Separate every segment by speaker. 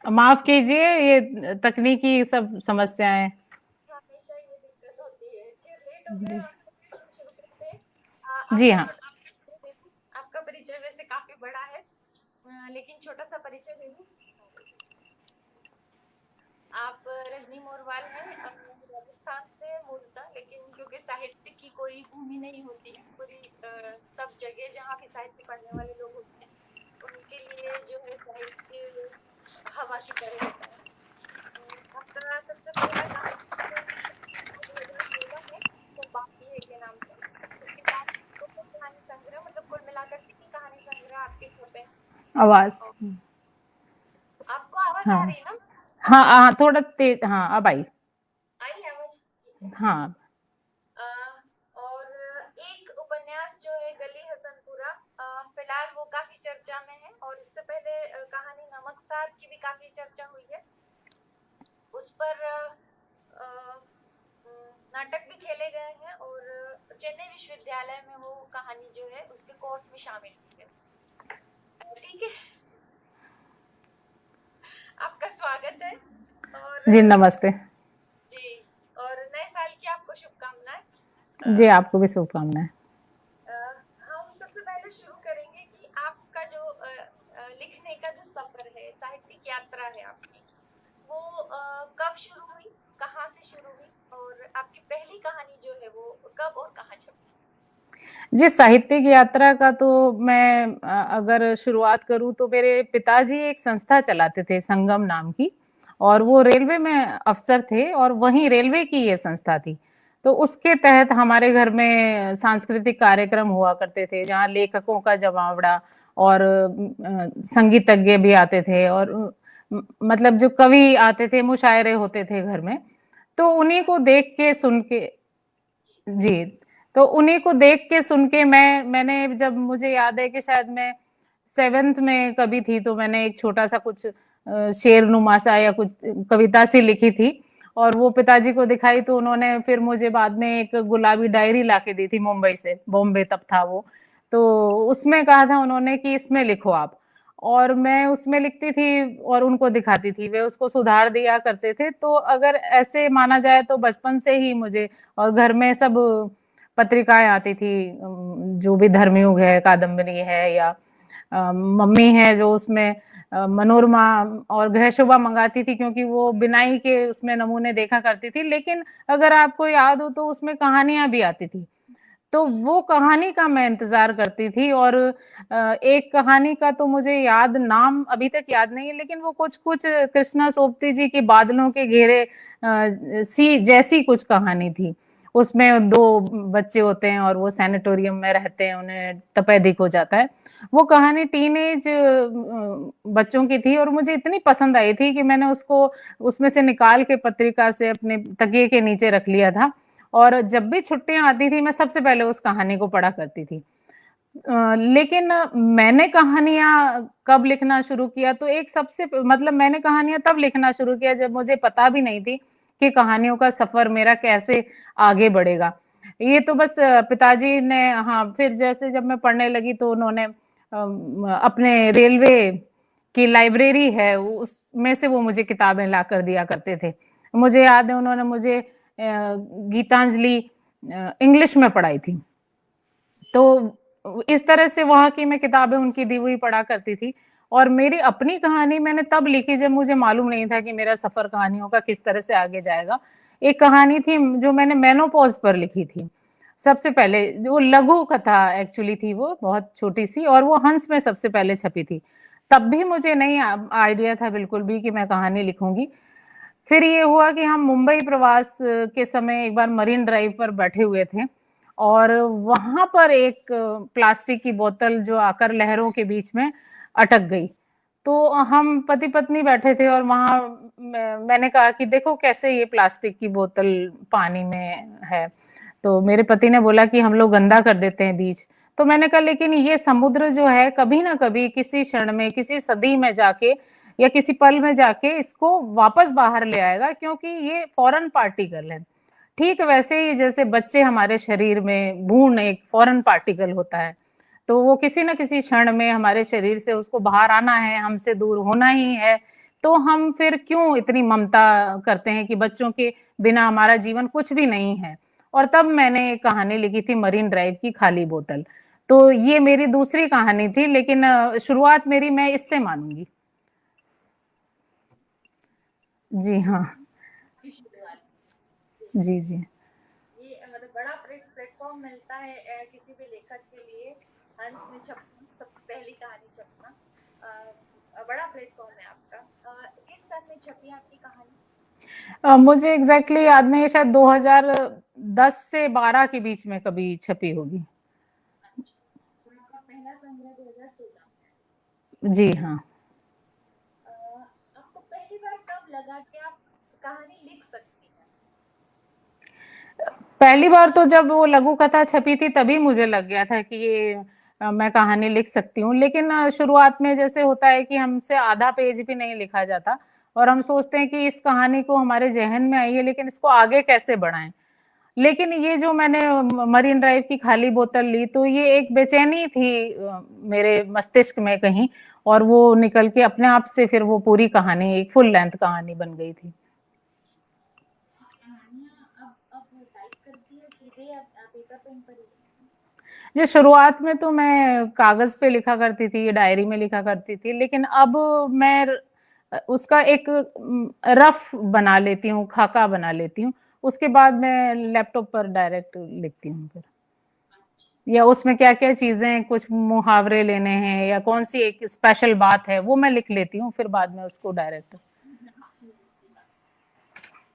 Speaker 1: माफ कीजिए, ये तकनीकी सब समस्याएं।
Speaker 2: हमेशा ये दिक्कत होती है। फिर लेट हो गए
Speaker 1: जी।
Speaker 2: और तो हम शुरू करते हैं।
Speaker 1: जी
Speaker 2: आपका
Speaker 1: हाँ।
Speaker 2: छोटा परिचय दे दूं। आपका परिचय वैसे काफी बड़ा है, लेकिन छोटा सा परिचय दे दूं। आप रजनी मोरवाल हैं, राजस्थान से मूलतः, लेकिन क्योंकि साहित्य की कोई भूमि नहीं होती है, पूरी सब जगह जहाँ भी साहित्य पढ़ने वाले लोग होते हैं उनके लिए जो है साहित्य हवा की तरह होता है। आपका सबसे पहला कहानी जो 2016 में वो बाकी है के नाम से। उसके बाद दो कहानी संग्रह, मतलब कुल मिलाकर तीन कहानी संग्रह आपके छपे हैं।
Speaker 1: आवाज।
Speaker 2: और आपको आवाज आ
Speaker 1: हाँ।
Speaker 2: रही है ना?
Speaker 1: हाँ हाँ, थोड़ा तेज, हाँ अब आई।
Speaker 2: आई है आवाज? ठीक है।
Speaker 1: हाँ।
Speaker 2: अ, और एक उपन्यास जो है गली हसनपुरा, फिलहाल वो काफी चर्चा में है, और इससे पहले कहानी नमकसार की भी काफी चर्चा हुई है। उस पर नाटक भी खेले गए हैं, और चेन्नई विश्वविद्यालय में वो कहानी जो है उसके कोर्स में शामिल की है। ठीक है, आपका स्वागत है। और
Speaker 1: जी नमस्ते।
Speaker 2: जी, और नए साल की आपको शुभकामनाएं।
Speaker 1: जी आपको भी शुभकामनाएं।
Speaker 2: हम सबसे पहले शुरू करेंगे कि आपका जो लिखने का जो सफर है, साहित्यिक यात्रा है आपकी, वो कब शुरू हुई, कहाँ से शुरू हुई, और आपकी पहली कहानी जो है वो कब और कहाँ छपी?
Speaker 1: जी, साहित्यिक यात्रा का तो मैं अगर शुरुआत करूँ तो मेरे पिताजी एक संस्था चलाते थे, संगम नाम की, और
Speaker 2: जी।
Speaker 1: वो रेलवे में अफ़सर थे और वहीं रेलवे की ये संस्था थी। तो उसके तहत हमारे घर में सांस्कृतिक कार्यक्रम हुआ करते थे, जहाँ लेखकों का जमावड़ा और संगीतज्ञ भी आते थे, और मतलब जो कवि आते थे, मुशायरे होते थे घर में। तो उन्हीं
Speaker 2: अच्छा।
Speaker 1: को देख के सुन के।
Speaker 2: जी।
Speaker 1: जी। तो उन्हीं को देख के सुन के मैंने जब मुझे याद है कि शायद मैं 7th में कभी थी, तो मैंने एक छोटा सा कुछ शेर नुमा सा या कुछ कविता सी लिखी थी, और वो
Speaker 2: जी।
Speaker 1: पिताजी को दिखाई, तो उन्होंने फिर मुझे बाद में एक गुलाबी डायरी लाके दी थी मुंबई से, बॉम्बे तब था वो। तो उसमें कहा था उन्होंने कि इसमें लिखो आप, और मैं उसमें लिखती थी और उनको दिखाती थी, वे उसको सुधार दिया करते थे। तो अगर ऐसे माना जाए तो बचपन से ही मुझे, और घर में सब पत्रिकाएं आती थी, जो भी धर्मयुग है, कादम्बरी है, या मम्मी है जो उसमें मनोरमा और गृह शोभा मंगाती थी, क्योंकि वो बिनाई के उसमें नमूने देखा करती थी। लेकिन अगर आपको याद हो तो उसमें कहानियां भी आती थी, तो
Speaker 2: जी।
Speaker 1: वो कहानी का मैं इंतजार करती थी। और एक कहानी का तो मुझे याद, नाम अभी तक याद नहीं है, लेकिन वो कुछ कुछ कृष्णा सोपती जी की बादलों के घेरे सी जैसी कुछ कहानी थी। उसमें दो बच्चे होते हैं और वो सैनिटोरियम में रहते हैं, उन्हें तपेदिक हो जाता है। वो कहानी टीनेज बच्चों की थी, और मुझे इतनी पसंद आई थी कि मैंने उसको उसमें से निकाल के पत्रिका से अपने तकिए के नीचे रख लिया था। और जब भी छुट्टियां आती थी मैं सबसे पहले उस कहानी को पढ़ा करती थी। लेकिन मैंने कहानियां कब लिखना शुरू किया, तो एक सबसे मतलब मैंने कहानियां तब लिखना शुरू किया जब मुझे पता भी नहीं थी कि कहानियों का सफर मेरा कैसे आगे बढ़ेगा। ये तो बस पिताजी ने, हाँ, फिर जैसे जब मैं पढ़ने लगी तो उन्होंने अपने रेलवे की लाइब्रेरी है उसमें से वो मुझे किताबें ला कर दिया करते थे। मुझे याद है उन्होंने मुझे गीतांजलि इंग्लिश में पढ़ाई थी।
Speaker 2: अच्छा।
Speaker 1: तो इस तरह से वहां की मैं किताबें उनकी दी हुई पढ़ा करती थी। और मेरी अपनी कहानी मैंने तब लिखी जब मुझे मालूम नहीं था कि मेरा सफर कहानियों का किस तरह से आगे जाएगा। एक कहानी थी जो मैंने मेनोपॉज पर लिखी थी सबसे पहले, जो लघु कथा एक्चुअली थी, वो बहुत छोटी सी, और वो हंस में सबसे पहले छपी थी। तब भी मुझे नहीं आइडिया था बिल्कुल भी कि मैं कहानी लिखूंगी। फिर ये हुआ कि हम मुंबई प्रवास के समय एक बार मरीन ड्राइव पर बैठे हुए थे, और वहां पर एक प्लास्टिक की बोतल जो आकर लहरों के बीच में अटक गई। तो हम पति पत्नी बैठे थे, और वहां मैंने कहा कि देखो कैसे ये प्लास्टिक की बोतल पानी में है। तो मेरे पति ने बोला कि हम लोग गंदा कर देते हैं बीच। तो मैंने कहा लेकिन ये समुद्र जो है कभी ना कभी किसी क्षण में, किसी सदी में जाके या किसी पल में जाके इसको वापस बाहर ले आएगा, क्योंकि ये फॉरेन पार्टिकल है। ठीक वैसे ही जैसे बच्चे हमारे शरीर में, भ्रूण एक फॉरेन पार्टिकल होता है, तो वो किसी न किसी क्षण में हमारे शरीर से उसको बाहर आना है, हमसे दूर होना ही है। तो हम फिर क्यों इतनी ममता करते हैं कि बच्चों के बिना हमारा जीवन कुछ भी नहीं है। और तब मैंने एक कहानी लिखी थी मरीन ड्राइव की खाली बोतल। तो ये मेरी दूसरी कहानी थी, लेकिन शुरुआत मेरी मैं इससे मानूंगी। जी हाँ।
Speaker 2: की शुरुआत।
Speaker 1: जी जी।
Speaker 2: ये मतलब बड़ा प्लेटफॉर्म मिलता है किसी भी लेखक के लिए। हंस में छपना, सबसे पहली कहानी छपना, बड़ा प्लेटफॉर्म है आपका। किस सन में छपी आपकी कहानी?
Speaker 1: मुझे एग्जैक्टली याद नहीं, शायद 2010 से 12 के बीच में कभी छपी होगी।
Speaker 2: अच्छा, तो आपका पहला संग्रह 2016 में
Speaker 1: जी हाँ।
Speaker 2: है। आपको पहली बार कब लगा कि आप कहानी लिख सकती हैं?
Speaker 1: पहली बार तो जब वो लघु कथा छपी थी तभी मुझे लग गया था कि ये मैं कहानी लिख सकती हूँ। लेकिन शुरुआत में जैसे होता है कि हमसे आधा पेज भी नहीं लिखा जाता और हम सोचते हैं कि इस कहानी को हमारे जहन में आई है, लेकिन इसको आगे कैसे बढ़ाएं। लेकिन ये जो मैंने मरीन ड्राइव की खाली बोतल ली, तो ये एक बेचैनी थी मेरे मस्तिष्क में कहीं, और वो निकल के अपने आप से फिर वो पूरी कहानी एक फुल लेंथ कहानी बन गई थी।
Speaker 2: कहानियां अब टाइप करती है सीधे, अब पेपर पेन पर ही?
Speaker 1: जी, शुरुआत में तो मैं कागज पे लिखा करती थी, डायरी में लिखा करती थी, लेकिन अब मैं उसका एक रफ बना लेती हूँ, खाका बना लेती हूँ। उसके बाद मैं लैपटॉप पर डायरेक्ट लिखती हूँ फिर, या उसमें क्या क्या चीजें, कुछ मुहावरे लेने हैं या कौन सी एक स्पेशल बात है, वो मैं लिख लेती हूँ, फिर बाद में उसको डायरेक्ट।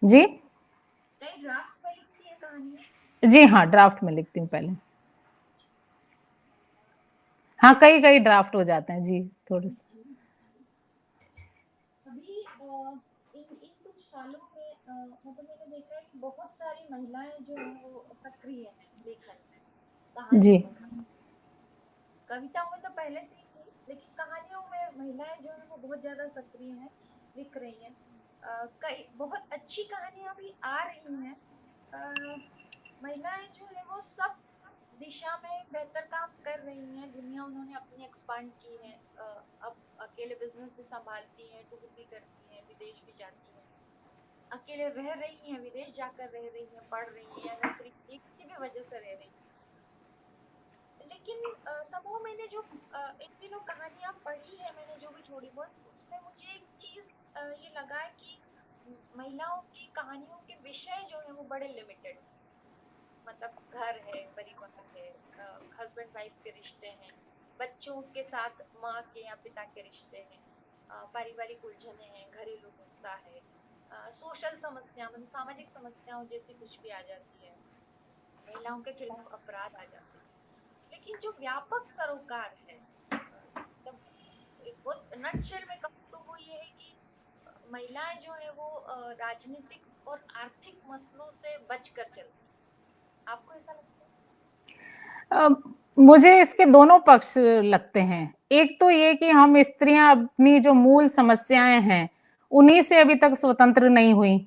Speaker 1: जी।
Speaker 2: कई ड्राफ्ट में लिखती है कहानियां?
Speaker 1: जी हाँ, ड्राफ्ट में लिखती हूँ पहले। हाँ, कई कई ड्राफ्ट हो जाते हैं जी, थोड़े से।
Speaker 2: अभी इन इन कुछ सालों में मतलब मैंने देखा है कि बहुत सारी महिलाएं जो हैं वो सक्रिय हैं लेखन में,
Speaker 1: जी।
Speaker 2: कहानियों में। कविताओं में तो पहले से ही थी, लेकिन कहानियों में महिलाएं जो है वो बहुत ज्यादा सक्रिय हैं, लिख रही हैं। कई बहुत अच्छी कहानियां भी आ रही हैं। महिलाएं जो है वो सब दिशा में बेहतर काम कर रही हैं। दुनिया उन्होंने अपनी एक्सपांड की है। अब अकेले बिजनेस भी संभालती हैं, टूर भी करती हैं, विदेश भी जाती हैं, अकेले रह रही हैं, विदेश जाकर रह रही हैं, पढ़ रही हैं या नौकरी किसी भी वजह से रह रही हैं। लेकिन समूह मैंने जो इन दिनों कहानियां पढ़ी है, मैंने जो भी थोड़ी बहुत, उसमें मुझे एक चीज ये लगा है कि महिलाओं की कहानियों के विषय जो है वो बड़े लिमिटेड। मतलब घर है, परिवार है, हस्बैंड वाइफ के रिश्ते हैं, बच्चों के साथ माँ के या पिता के रिश्ते हैं, पारिवारिक उलझने हैं, घरेलू हिंसा है, सोशल समस्या मतलब सामाजिक समस्याओं जैसी कुछ भी आ जाती है, महिलाओं के खिलाफ अपराध आ जाते हैं। लेकिन जो व्यापक सरोकार है, मतलब एक बहुत नटशेल में कहूँ तो वो ये है कि महिलाएं जो है वो राजनीतिक और आर्थिक मसलों से बचकर चलती हैं। आपको ऐसा लगता है?
Speaker 1: मुझे इसके दोनों पक्ष लगते हैं। एक तो ये कि हम स्त्रियां अपनी जो मूल समस्याएं हैं उन्हीं से अभी तक स्वतंत्र नहीं हुई।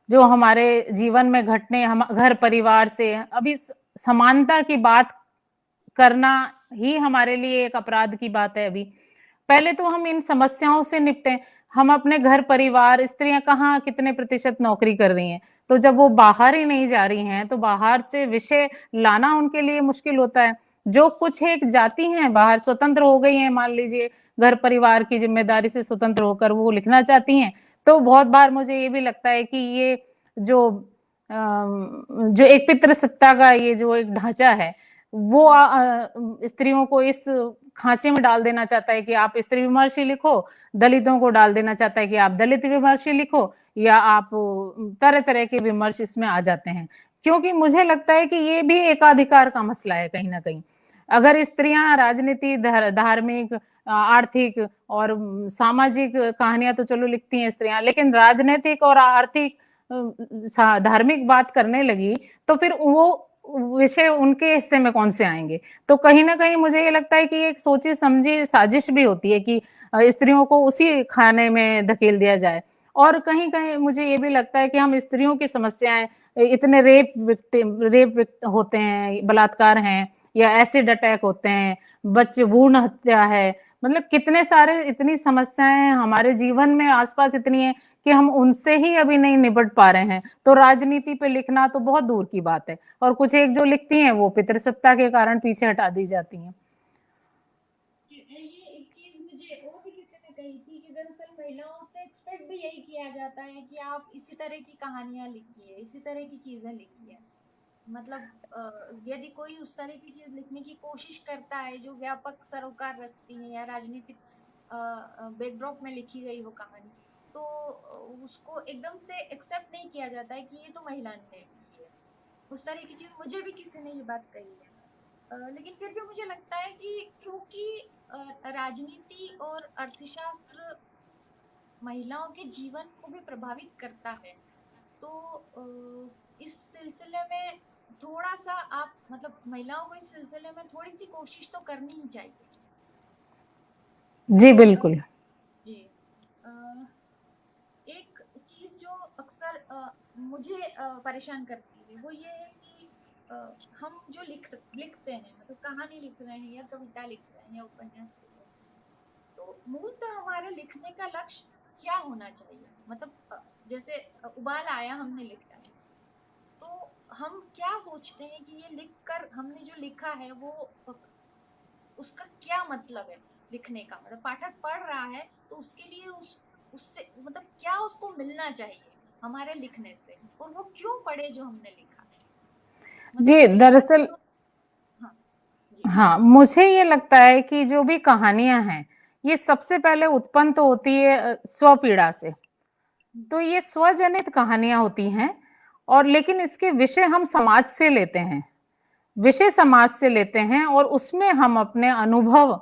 Speaker 1: जो हमारे जीवन में घटने, हम घर परिवार से अभी समानता की बात करना ही हमारे लिए एक अपराध की बात है। अभी पहले तो हम इन समस्याओं से निपटें। हम अपने घर परिवार, स्त्रियां कहाँ कितने प्रतिशत नौकरी कर रही हैं, तो जब वो बाहर ही नहीं जा रही हैं तो बाहर से विषय लाना उनके लिए मुश्किल होता है। जो कुछ एक जाती हैं बाहर, स्वतंत्र हो गई हैं, मान लीजिए घर परिवार की जिम्मेदारी से स्वतंत्र होकर वो लिखना चाहती हैं, तो बहुत बार मुझे ये भी लगता है कि ये जो जो एक पितृसत्ता का ये जो एक ढांचा है, वो स्त्रियों को इस खांचे में डाल देना चाहता है कि आप स्त्री विमर्शी लिखो, दलितों को डाल देना चाहता है कि आप दलित विमर्शी लिखो, या आप तरह तरह के विमर्श इसमें आ जाते हैं। क्योंकि मुझे लगता है कि ये भी एकाधिकार का मसला है कहीं ना कहीं। अगर स्त्रियां राजनीति, धार्मिक, आर्थिक और सामाजिक कहानियां तो चलो लिखती हैं स्त्रियां, लेकिन राजनीतिक और आर्थिक धार्मिक बात करने लगी तो फिर वो विषय उनके हिस्से में कौन से आएंगे। तो कहीं ना कहीं मुझे ये लगता है कि एक सोची समझी साजिश भी होती है कि स्त्रियों को उसी खाने में धकेल दिया जाए। और कहीं कहीं मुझे ये भी लगता है कि हम स्त्रियों की समस्याएं, इतने रेप होते हैं, बलात्कार हैं या एसिड अटैक होते हैं, बच्चे भ्रूण हत्या है, मतलब कितने सारे, इतनी समस्याएं हमारे जीवन में आसपास इतनी है कि हम उनसे ही अभी नहीं निपट पा रहे हैं। तो राजनीति पे लिखना तो बहुत दूर की बात है, और कुछ एक जो लिखती हैं वो पितृसत्ता के कारण पीछे हटा दी जाती हैं।
Speaker 3: ये एक चीज मुझे और भी किसी ने कही थी कि दरअसल महिलाओं से एक्सपेक्ट भी यही किया जाता है कि आप इसी तरह की कहानियां लिखिए, इसी तरह की चीजें लिखिए। मतलब यदि कोई उस तरह की चीज लिखने की कोशिश करता है जो व्यापक सरोकार रखती है या राजनीतिक बैकड्रॉप में लिखी गई हो कहानी, तो उसको एकदम से एक्सेप्ट नहीं किया जाता है कि ये तो महिला ने लिखी है। उस तरह की चीज मुझे भी किसी ने ये बात कही है। लेकिन फिर भी मुझे लगता है कि क्योंकि राजनीति और अर्थशास्त्र महिलाओं के जीवन को भी प्रभावित करता है, तो इस सिलसिले में थोड़ा सा आप मतलब महिलाओं को इस सिलसिले में थोड़ी सी कोशिश तो करनी ही चाहिए।
Speaker 1: जी बिल्कुल।
Speaker 3: जी। एक चीज जो अक्सर मुझे परेशान करती है वो ये है कि हम जो लिखते हैं, मतलब कहानी लिख रहे हैं या कविता लिख रहे हैं या उपन्यास लिख रहे हैं, तो मूलतः हमारे लिखने का लक्ष्य क्या होना चाहिए? मतलब जैसे उबाल आया, हमने लिखा है, तो हम क्या सोचते हैं कि ये लिखकर हमने जो लिखा है वो उसका क्या मतलब है लिखने का? मतलब पाठक पढ़ रहा है तो उसके लिए उससे मतलब क्या उसको मिलना चाहिए हमारे लिखने से, और वो क्यों पढ़े जो हमने लिखा है? मतलब
Speaker 1: जी दरअसल
Speaker 3: हाँ जी।
Speaker 1: हाँ, मुझे ये लगता है कि जो भी कहानियां हैं ये सबसे पहले उत्पन्न तो होती है स्वपीड़ा से। तो ये स्वजनित कहानियां होती हैं, और लेकिन इसके विषय हम समाज से लेते हैं, विषय समाज से लेते हैं, और उसमें हम अपने अनुभव,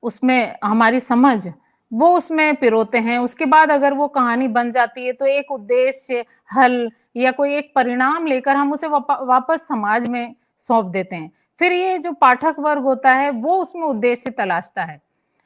Speaker 1: उसमें हमारी समझ वो उसमें पिरोते हैं। उसके बाद अगर वो कहानी बन जाती है तो एक उद्देश्य, हल या कोई एक परिणाम लेकर हम उसे वापस समाज में सौंप देते हैं। फिर ये जो पाठक वर्ग होता है वो उसमें उद्देश्य तलाशता है,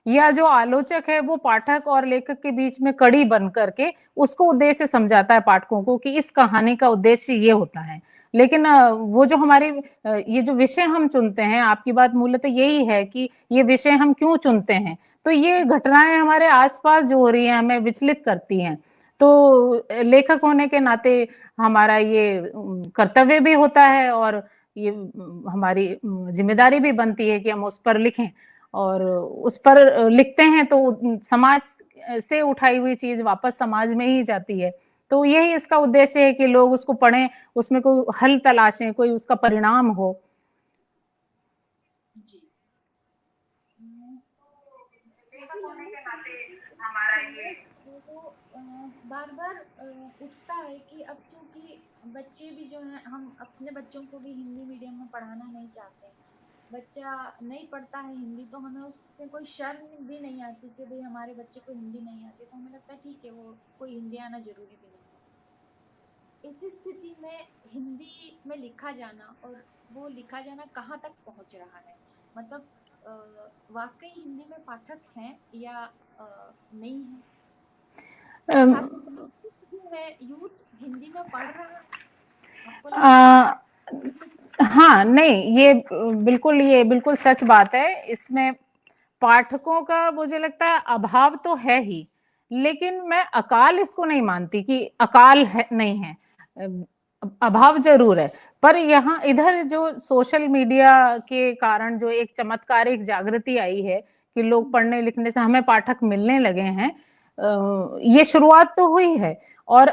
Speaker 1: या जो आलोचक है वो पाठक और लेखक के बीच में कड़ी बन करके उसको उद्देश्य समझाता है पाठकों को कि इस कहानी का उद्देश्य ये होता है। लेकिन वो जो हमारे ये जो विषय हम चुनते हैं, आपकी बात मूलतः यही है कि ये विषय हम क्यों चुनते हैं। तो ये घटनाएं हमारे आसपास जो हो रही हैं हमें विचलित करती हैं। तो लेखक होने के नाते हमारा ये कर्तव्य भी होता है, और ये हमारी जिम्मेदारी भी बनती है कि हम उस पर लिखें, और उस पर लिखते हैं तो समाज से उठाई हुई चीज वापस समाज में ही जाती है। तो यही इसका उद्देश्य है कि लोग उसको पढ़ें, उसमें कोई हल तलाशें, कोई उसका परिणाम हो।
Speaker 3: जी। काफी लंबी हमारा ये वो बार बार उठता है कि अब चूंकि बच्चे भी जो हैं, हम अपने बच्चों को भी हिंदी मीडियम में पढ़ाना नहीं चाहते। बच्चा नहीं पढ़ता है हिंदी तो हमें उससे कोई शर्म भी नहीं आती कि भाई हमारे बच्चे को हिंदी नहीं आती, तो हमें लगता है ठीक है, वो कोई हिंदी आना जरूरी भी नहीं है। इस स्थिति में हिंदी में लिखा जाना, और वो लिखा जाना कहाँ तक पहुंच रहा है? मतलब वाकई हिंदी में पाठक हैं या नहीं है? खास जो है यूथ हिंदी में पढ़ रहा है, आपको लगता है?
Speaker 1: हाँ नहीं, ये बिल्कुल सच बात है। इसमें पाठकों का मुझे लगता है अभाव तो है ही, लेकिन मैं अकाल इसको नहीं मानती कि अकाल है, नहीं है, अभाव जरूर है। पर यहाँ इधर जो सोशल मीडिया के कारण जो एक चमत्कारिक जागृति आई है कि लोग पढ़ने लिखने से हमें पाठक मिलने लगे हैं, ये शुरुआत तो हुई है। और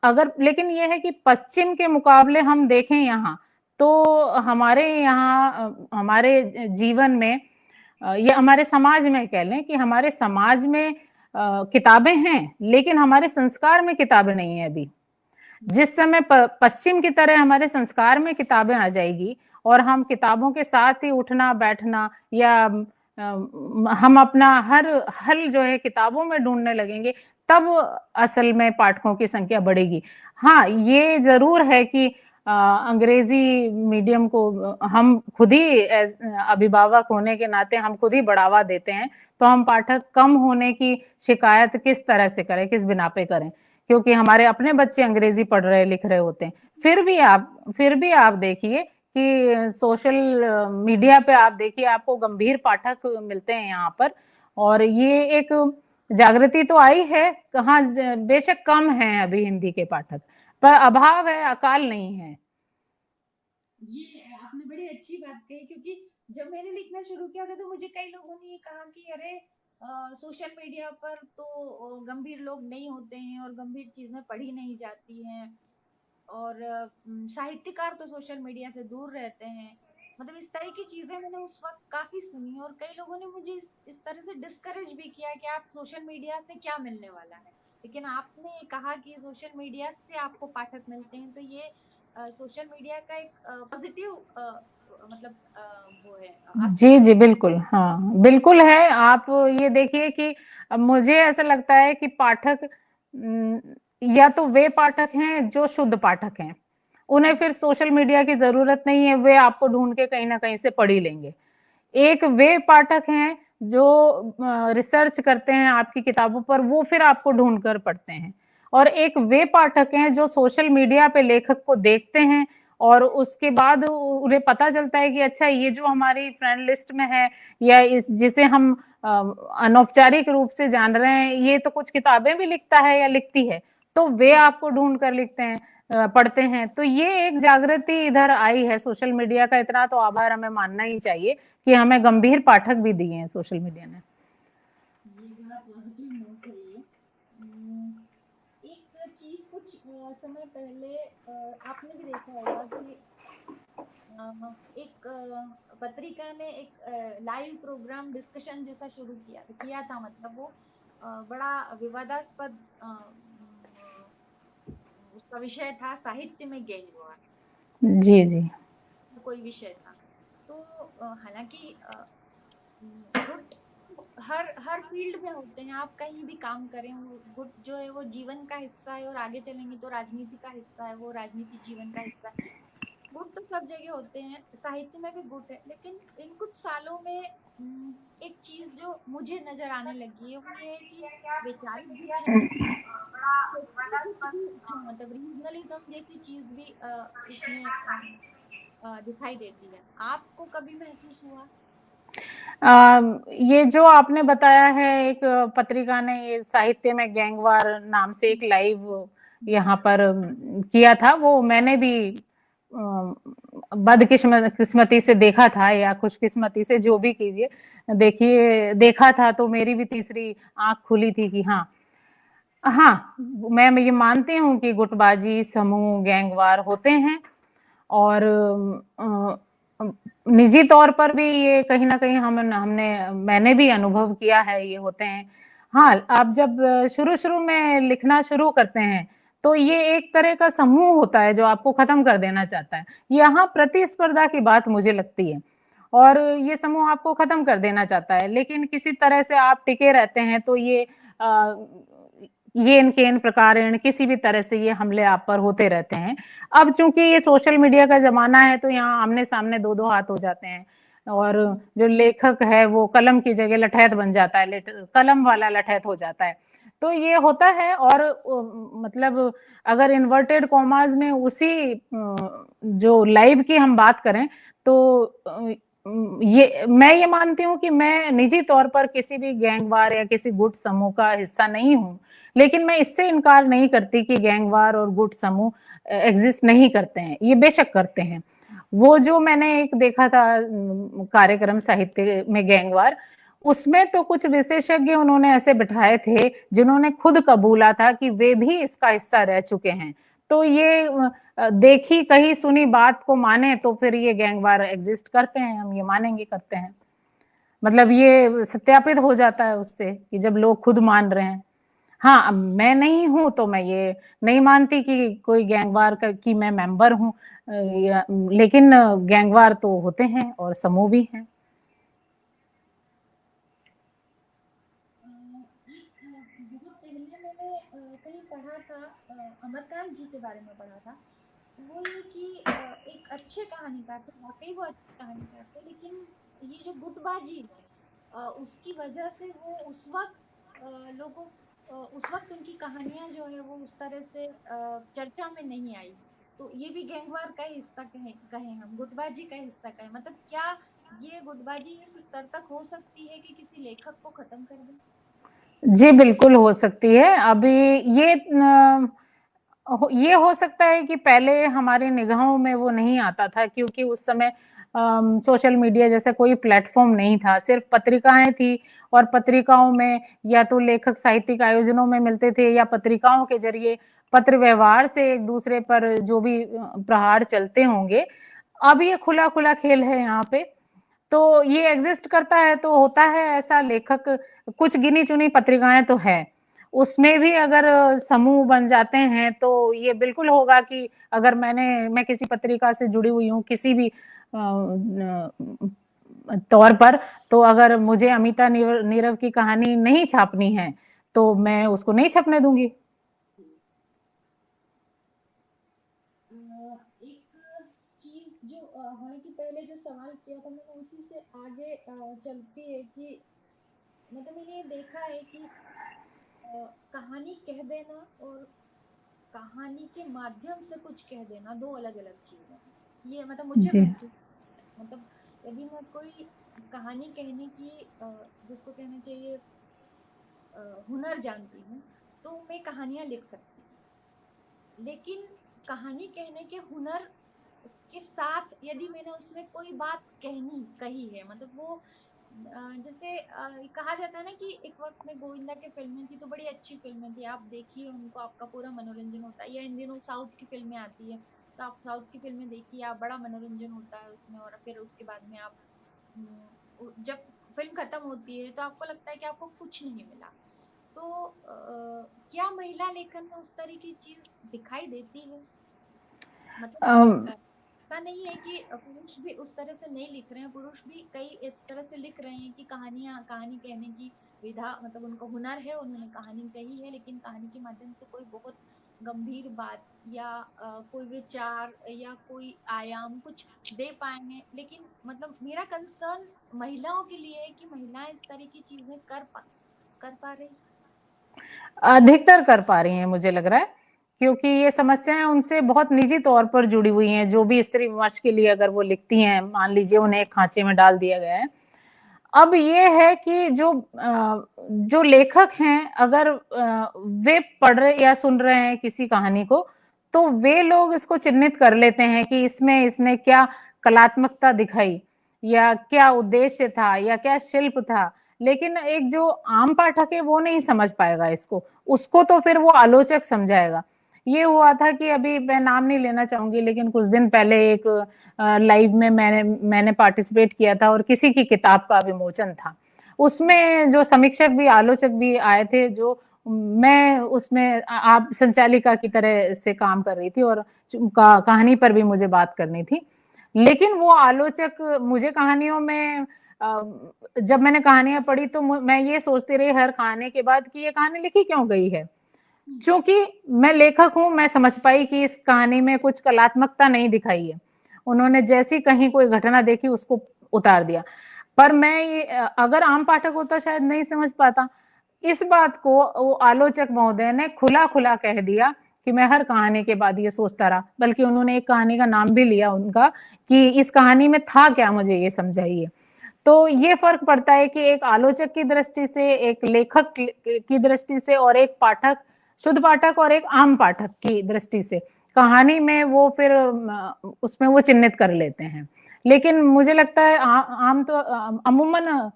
Speaker 1: अगर लेकिन ये है कि पश्चिम के मुकाबले हम देखें यहाँ, तो हमारे यहाँ हमारे जीवन में या हमारे समाज में कह लें कि हमारे समाज में किताबें हैं, लेकिन हमारे संस्कार में किताबें नहीं है अभी। जिस समय पश्चिम की तरह हमारे संस्कार में किताबें आ जाएगी और हम किताबों के साथ ही उठना बैठना, या हम अपना हर हल जो है किताबों में ढूंढने लगेंगे, तब असल में पाठकों की संख्या बढ़ेगी। हाँ ये जरूर है कि अंग्रेजी मीडियम को हम खुद ही अभिभावक होने के नाते हम खुद ही बढ़ावा देते हैं, तो हम पाठक कम होने की शिकायत किस तरह से करें, किस बिना पे करें, क्योंकि हमारे अपने बच्चे अंग्रेजी पढ़ रहे लिख रहे होते हैं। फिर भी आप देखिए कि सोशल मीडिया पे आप देखिए आपको गंभीर पाठक मिलते हैं यहाँ पर, और ये एक जागृति तो आई है, कहाँ बेशक कम है अभी हिंदी के पाठक, पर अभाव है, अकाल नहीं है।
Speaker 3: ये आपने बड़ी अच्छी बात कही, क्योंकि जब मैंने लिखना शुरू किया था तो मुझे कई लोगों ने ये कहा कि अरे सोशल मीडिया पर तो गंभीर लोग नहीं होते हैं और गंभीर चीजें पढ़ी नहीं जाती हैं, और साहित्यकार तो सोशल मीडिया से दूर रहते हैं। मतलब इस तरह की चीजें मैंने उस वक्त काफी सुनी, और कई लोगों ने मुझे इस तरह से डिस्करेज भी किया कि आप सोशल मीडिया से क्या मिलने वाला है। लेकिन आपने कहा कि सोशल मीडिया से आपको पाठक मिलते हैं, तो ये सोशल मीडिया का एक पॉजिटिव मतलब वो है
Speaker 1: जी
Speaker 3: एस्पेक्ट
Speaker 1: जी
Speaker 3: है।
Speaker 1: बिल्कुल, हाँ बिल्कुल है। आप ये देखिए कि मुझे ऐसा लगता है कि पाठक या तो वे पाठक हैं जो शुद्ध पाठक हैं, उन्हें फिर सोशल मीडिया की जरूरत नहीं है, वे आपको ढूंढ के कहीं ना कहीं से पढ़ ही लेंगे। एक वे पाठक हैं जो रिसर्च करते हैं आपकी किताबों पर, वो फिर आपको ढूंढ कर पढ़ते हैं। और एक वे पाठक हैं जो सोशल मीडिया पे लेखक को देखते हैं और उसके बाद उन्हें पता चलता है कि अच्छा ये जो हमारी फ्रेंड लिस्ट में है, या इस जिसे हम अनौपचारिक रूप से जान रहे हैं, ये तो कुछ किताबें भी लिखता है या लिखती है, तो वे
Speaker 3: जी।
Speaker 1: आपको ढूंढ कर लिखते हैं, पढ़ते हैं। तो ये एक जागृति इधर आई है सोशल मीडिया का, इतना तो आभार हमें मानना ही चाहिए कि हमें गंभीर पाठक भी दिए हैं सोशल मीडिया ने।
Speaker 3: ये बड़ा पॉजिटिव नोट है ये। एक चीज कुछ समय पहले आपने भी देखा होगा कि एक पत्रिका ने एक लाइव प्रोग्राम डिस्कशन जैसा शुरू किया था। मतलब वो बड़ा विवादास्पद उसका विषय था, साहित्य में गैंगवार
Speaker 1: जी जी
Speaker 3: कोई विषय था। तो हालांकि गुट हर हर फील्ड में होते हैं, आप कहीं भी काम करें, वो गुट जो है वो जीवन का हिस्सा है, और आगे चलेंगे तो राजनीति का हिस्सा है, वो राजनीति जीवन का हिस्सा है। गुट तो सब जगह होते हैं, साहित्य में भी गुट है। लेकिन इन कुछ सालों में एक चीज जो मुझे नजर आने लगी है वो ये है कि वैचारिक गुट है, बड़ा गुट भी, मतलब रीजनलिज्म जैसी चीज भी इसमें दिखाई देती है। आपको कभी महसूस हुआ?
Speaker 1: ये जो आपने बताया है, एक पत्रिका ने ये साहित्य में गैंगवार नाम से एक लाइव यहाँ पर किया था, वो मैंने भी बदकिस्मती से देखा था, या खुशकिस्मती से, जो भी कीजिए, देखिए देखा था, तो मेरी भी तीसरी आंख खुली थी कि हाँ, हाँ मैं ये मानती हूँ कि गुटबाजी समूह गैंगवार होते हैं, और निजी तौर पर भी ये कहीं ना कहीं हमने मैंने भी अनुभव किया है, ये होते हैं। हाँ, आप जब शुरू शुरू में लिखना शुरू करते हैं तो ये एक तरह का समूह होता है जो आपको खत्म कर देना चाहता है। यहाँ प्रतिस्पर्धा की बात मुझे लगती है, और ये समूह आपको खत्म कर देना चाहता है, लेकिन किसी तरह से आप टिके रहते हैं, तो ये इनके इन प्रकार किसी भी तरह से ये हमले आप पर होते रहते हैं। अब चूंकि ये सोशल मीडिया का जमाना है, तो यहाँ आमने सामने दो दो हाथ हो जाते हैं, और जो लेखक है वो कलम की जगह लठैत बन जाता है, कलम वाला लठैत हो जाता है। तो ये होता है, और मतलब अगर इन्वर्टेड कॉमाज में उसी जो लाइव की हम बात करें, तो ये मैं ये मानती हूँ कि मैं निजी तौर पर किसी भी गैंगवार या किसी गुट समूह का हिस्सा नहीं हूँ, लेकिन मैं इससे इनकार नहीं करती कि गैंगवार और गुट समूह एग्जिस्ट नहीं करते हैं, ये बेशक करते हैं। वो जो मैंने एक देखा था कार्यक्रम साहित्य में गैंगवार, उसमें तो कुछ विशेषज्ञ उन्होंने ऐसे बिठाए थे जिन्होंने खुद कबूला था कि वे भी इसका हिस्सा रह चुके हैं। तो ये देखी कही सुनी बात को माने तो फिर ये गैंगवार एग्जिस्ट करते हैं, हम ये मानेंगे करते हैं। मतलब ये सत्यापित हो जाता है उससे कि जब लोग खुद मान रहे हैं। हाँ, अब मैं नहीं हूं तो मैं ये नहीं मानती कि कोई गैंगवार की मैं मेंबर हूं, लेकिन गैंगवार तो होते हैं और समूह भी हैं।
Speaker 3: बहुत पहले मैंने कहीं पढ़ा था, अमरकांत जी के बारे में पढ़ा था। वो ये कि एक अच्छे कहानीकार थे, वाकई वो अच्छे कहानीकार थे, लेकिन ये जो गुटबाजी है उसकी वजह से वो उस वक्त लोगों उस वक्त उनकी कहानियां जो है वो उस तरह से चर्चा में नहीं आई। तो ये भी गैंगवार का ही हिस्सा कहें हम, गुटबाजी का हिस्सा कहें, मतलब क्या ये गुटबाजी इस स्तर तक हो सकती है कि किसी लेखक को खत्म कर दे?
Speaker 1: जी बिल्कुल हो सकती है। अभी ये हो सकता है कि पहले हमारी निगाहों में वो नहीं आता था, क्योंकि उस समय सोशल मीडिया जैसा कोई प्लेटफॉर्म नहीं था, सिर्फ पत्रिकाएं थी। और पत्रिकाओं में या तो लेखक साहित्यिक आयोजनों में मिलते थे, या पत्रिकाओं के जरिए पत्र व्यवहार से एक दूसरे पर जो भी प्रहार चलते होंगे। अब ये खुला खुला खेल है यहाँ पे, तो ये एग्जिस्ट करता है तो होता है ऐसा। लेखक, कुछ गिनी चुनी पत्रिकाएं तो है, उसमें भी अगर समूह बन जाते हैं तो ये बिल्कुल होगा कि अगर मैं किसी पत्रिका से जुड़ी हुई हूँ किसी भी तौर पर, तो अगर मुझे अमिता नीरव की कहानी नहीं छापनी है तो मैं उसको नहीं छपने दूंगी।
Speaker 3: एक चीज जो हालांकि पहले जो सवाल किया था मैंने उसी से आगे चलती है कि मतलब मैंने ये देखा है कि कहानी कह देना और कहानी के माध्यम से कुछ कह देना दो अलग अलग चीजें हैं। ये मतलब मुझे
Speaker 1: जी
Speaker 3: महसूस, मतलब यदि मैं कोई कहानी कहने की जिसको कहना चाहिए हुनर जानती हूँ, तो मैं कहानियां लिख सकती हूँ। लेकिन कहानी कहने के हुनर के साथ यदि मैंने उसमें कोई बात कही है, मतलब वो जैसे कहा जाता है ना कि एक वक्त में गोविंदा की फिल्में थी तो बड़ी अच्छी फिल्में थी, आप देखिए उनको, आपका पूरा मनोरंजन होता है। या इन दिनों साउथ की फिल्में आती है तो आप साउथ की फिल्में देखिए, आप बड़ा मनोरंजन होता है उसमें, और फिर उसके बाद में आप जब फिल्म खत्म होती है तो आपको लगता है कि आपको कुछ नहीं मिला। तो क्या महिला लेखन में उस तरह की चीज दिखाई देती है? मतलब ऐसा नहीं है कि पुरुष भी उस तरह से नहीं लिख रहे हैं, पुरुष भी कई इस तरह से लिख रहे हैं कि कहानी कहने की विधा, मतलब उनको हुनर है, उन्होंने कहानी कही है, लेकिन कहानी के माध्यम से कोई बहुत गंभीर बात या कोई विचार या कोई आयाम कुछ दे पाए हैं। लेकिन मतलब मेरा कंसर्न महिलाओं के लिए है कि महिलाएं इस तरह की चीजें कर पा रही।
Speaker 1: अधिकतर कर पा रही हैं मुझे लग रहा है, क्योंकि ये समस्याएं उनसे बहुत निजी तौर पर जुड़ी हुई हैं। जो भी स्त्री विमर्श के लिए अगर वो लिखती हैं, मान लीजिए उन्हें एक खांचे में डाल दिया गया है। अब ये है कि जो लेखक हैं, अगर वे पढ़ रहे या सुन रहे हैं किसी कहानी को, तो वे लोग इसको चिन्हित कर लेते हैं कि इसमें इसने क्या कलात्मकता दिखाई, या क्या उद्देश्य था, या क्या शिल्प था। लेकिन एक जो आम पाठक है वो नहीं समझ पाएगा इसको, उसको तो फिर वो आलोचक समझाएगा। ये हुआ था कि, अभी मैं नाम नहीं लेना चाहूंगी, लेकिन कुछ दिन पहले एक लाइव में मैंने पार्टिसिपेट किया था और किसी की किताब का विमोचन था। उसमें जो समीक्षक भी आलोचक भी आए थे, जो मैं उसमें आप संचालिका की तरह से काम कर रही थी, और कहानी पर भी मुझे बात करनी थी। लेकिन वो आलोचक मुझे कहानियों में, जब मैंने कहानियां पढ़ी तो मैं ये सोचती रही हर कहानी के बाद कि ये कहानी लिखी क्यों गई है। क्योंकि मैं लेखक हूं, मैं समझ पाई कि इस कहानी में कुछ कलात्मकता नहीं दिखाई है। उन्होंने जैसी कहीं कोई घटना देखी उसको उतार दिया। पर मैं ये, अगर आम पाठक होता शायद नहीं समझ पाता। इस बात को वो आलोचक महोदय ने खुला खुला कह दिया कि मैं हर कहानी के बाद ये सोचता रहा। बल्कि उन्होंने एक कहानी का नाम भी लिया उनका, कि इस कहानी में था क्या, मुझे ये समझाइए। तो ये फर्क पड़ता है कि एक आलोचक की दृष्टि से, एक लेखक की दृष्टि से, और एक पाठक, शुद्ध पाठक और एक आम पाठक की दृष्टि से कहानी में वो फिर उसमें वो चिन्हित कर लेते हैं। लेकिन मुझे लगता है आम तो अमूमन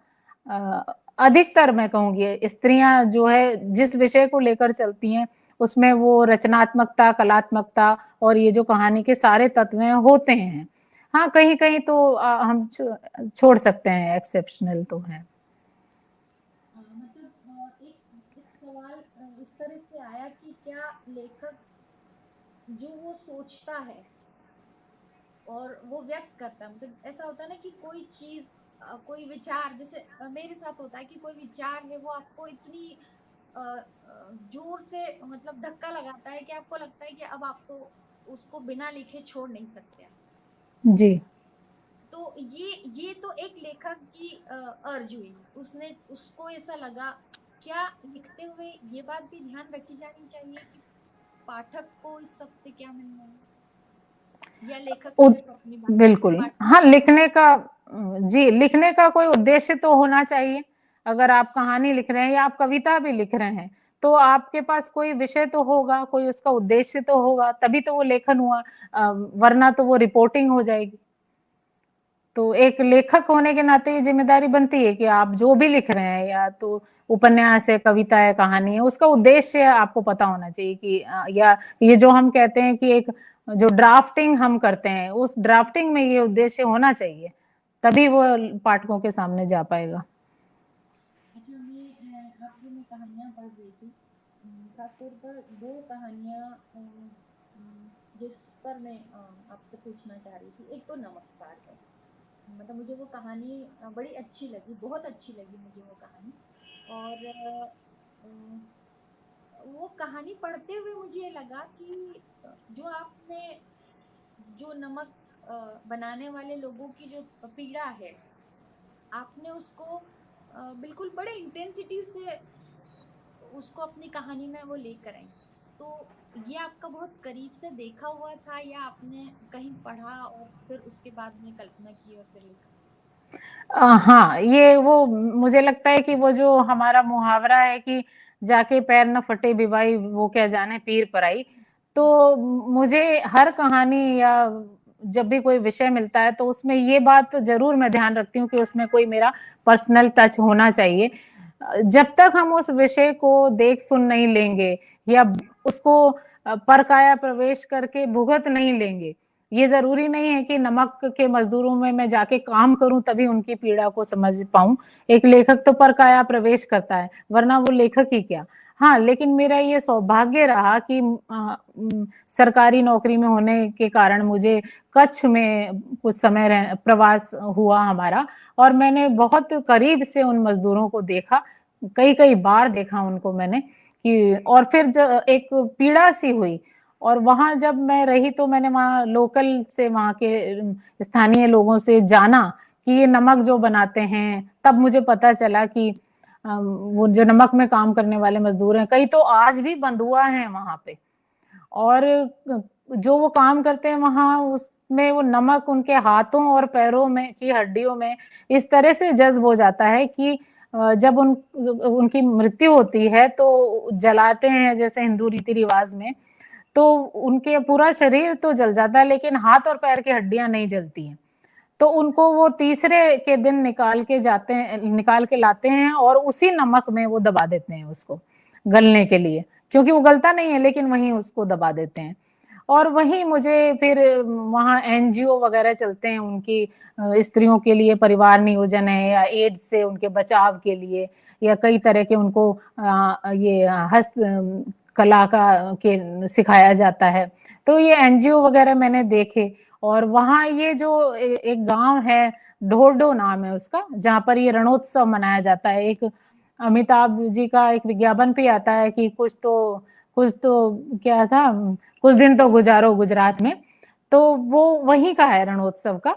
Speaker 1: अधिकतर मैं कहूंगी स्त्रियां जो है जिस विषय को लेकर चलती हैं, उसमें वो रचनात्मकता, कलात्मकता और ये जो कहानी के सारे तत्व हैं होते हैं। हाँ, कहीं कहीं तो हम छोड़ सकते हैं, एक्सेप्शनल तो है।
Speaker 3: मतलब एक सवाल इस तरह से आया कि क्या लेखक जो वो सोचता है और वो व्यक्त करता है, मतलब ऐसा होता है ना कि कोई चीज कोई विचार, जैसे मेरे साथ होता है कि कोई विचार है वो आपको इतनी जोर से मतलब धक्का लगाता है कि आपको लगता है कि अब आपको उसको बिना लिखे छोड़ नहीं सकते आप।
Speaker 1: जी
Speaker 3: तो ये तो एक लेखक की अर्ज हुई, उसने उसको ऐसा लगा। क्या लिखते हुए ये बात भी ध्यान रखी जानी चाहिए कि पाठक को इस सब से क्या मिलना है? या लेखक को सिर्फ अपनी बात
Speaker 1: बिल्कुल, हाँ, लिखने का जी, लिखने का कोई उद्देश्य तो होना चाहिए। अगर आप कहानी लिख रहे हैं या आप कविता भी लिख रहे हैं, तो आपके पास कोई विषय तो होगा, कोई उसका उद्देश्य तो होगा, तभी तो वो लेखन हुआ। वरना तो वो रिपोर्टिंग हो जाएगी। तो एक लेखक होने के नाते ये जिम्मेदारी बनती है कि आप जो भी लिख रहे हैं, या तो उपन्यास है, कविता है, कहानी है, उसका उद्देश्य आपको पता होना चाहिए कि या ये जो हम कहते हैं कि एक जो ड्राफ्टिंग हम करते हैं, उस ड्राफ्टिंग में ये उद्देश्य होना चाहिए, तभी वो पाठकों के सामने जा पाएगा।
Speaker 3: अच्छा, आपकी मैं कहानियाँ पढ़ रही थी, खासतौर पर दो कहानियाँ जिस पर मैं आपसे पूछना चाह रही थी। एक तो नमकसार है, मतलब मुझे वो कहानी बड़ी अच्छी लगी, बहुत अच्छी लगी मुझे वो कहानी। और वो कहानी पढ़ते हुए मुझे ये लगा कि जो आपने जो नमक बनाने वाले लोगों की जो पीड़ा है, आपने उसको बिल्कुल बड़े इंटेंसिटी से उसको अपनी कहानी में वो लेकर आई। तो ये आपका बहुत करीब से देखा हुआ था, या आपने कहीं पढ़ा और फिर उसके बाद में कल्पना की और फिर लिखा?
Speaker 1: हाँ, ये वो मुझे लगता है कि वो जो हमारा मुहावरा है कि जाके पैर न फटे बिबाई वो क्या जाने पीर पराई। तो मुझे हर कहानी या जब भी कोई विषय मिलता है तो उसमें ये बात जरूर मैं ध्यान रखती हूँ कि उसमें कोई मेरा पर्सनल टच होना चाहिए। जब तक हम उस विषय को देख सुन नहीं लेंगे या उसको परकाया प्रवेश करके भुगत नहीं लेंगे, ये जरूरी नहीं है कि नमक के मजदूरों में मैं जाके काम करूं तभी उनकी पीड़ा को समझ पाऊं। एक लेखक तो परकाया प्रवेश करता है, वरना वो लेखक ही क्या। हाँ, लेकिन मेरा ये सौभाग्य रहा कि सरकारी नौकरी में होने के कारण मुझे कच्छ में कुछ समय प्रवास हुआ हमारा, और मैंने बहुत करीब से उन मजदूरों को देखा, कई कई बार देखा उनको मैंने कि, और फिर एक पीड़ा सी हुई। और वहां जब मैं रही तो मैंने वहां लोकल से, वहां के स्थानीय लोगों से जाना कि ये नमक जो बनाते हैं, तब मुझे पता चला कि वो जो नमक में काम करने वाले मजदूर हैं, कई तो आज भी बंधुआ हैं वहां पे, और जो वो काम करते हैं वहां, उसमें वो नमक उनके हाथों और पैरों में की हड्डियों में इस तरह से जज्ब हो जाता है कि जब उनकी मृत्यु होती है तो जलाते हैं जैसे हिंदू रीति रिवाज में, तो उनके पूरा शरीर तो जल जाता है लेकिन हाथ और पैर की हड्डियां नहीं जलती हैं। तो उनको वो तीसरे के दिन निकाल के लाते हैं और उसी नमक में वो दबा देते हैं उसको गलने के लिए, क्योंकि वो गलता नहीं है लेकिन वहीं उसको दबा देते हैं। और वहीं मुझे फिर वहाँ एनजीओ वगैरह चलते हैं उनकी स्त्रियों के लिए, परिवार नियोजन है, या एड्स से उनके बचाव के लिए, या कई तरह के उनको ये हस्त कला का के सिखाया जाता है। तो ये एनजीओ वगैरह मैंने देखे। और वहाँ ये जो एक गांव है, ढोरडो नाम है उसका, जहाँ पर ये रणोत्सव मनाया जाता है। एक अमिताभ जी का एक विज्ञापन भी आता है कि कुछ तो क्या था, कुछ दिन तो गुजारो गुजरात में, तो वो वहीं का है रणोत्सव का।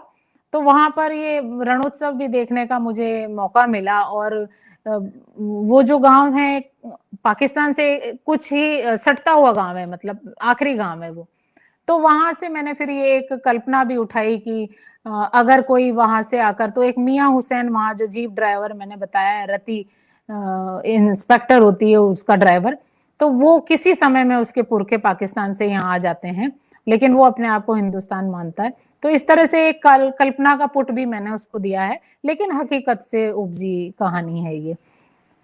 Speaker 1: तो वहां पर ये रणोत्सव भी देखने का मुझे मौका मिला। और वो जो गांव है पाकिस्तान से कुछ ही सटता हुआ गांव है, मतलब आखिरी गांव है वो। तो वहां से मैंने फिर ये एक कल्पना भी उठाई कि अगर कोई वहां से आकर, तो एक मियां हुसैन वहां जो जीप ड्राइवर मैंने बताया, रति इंस्पेक्टर होती है उसका ड्राइवर, तो वो किसी समय में उसके पुरखे पाकिस्तान से यहाँ आ जाते हैं, लेकिन वो अपने आप को हिंदुस्तान मानता है। तो इस तरह से एक कल्पना का पुट भी मैंने उसको दिया है, लेकिन हकीकत से उपजी कहानी है ये।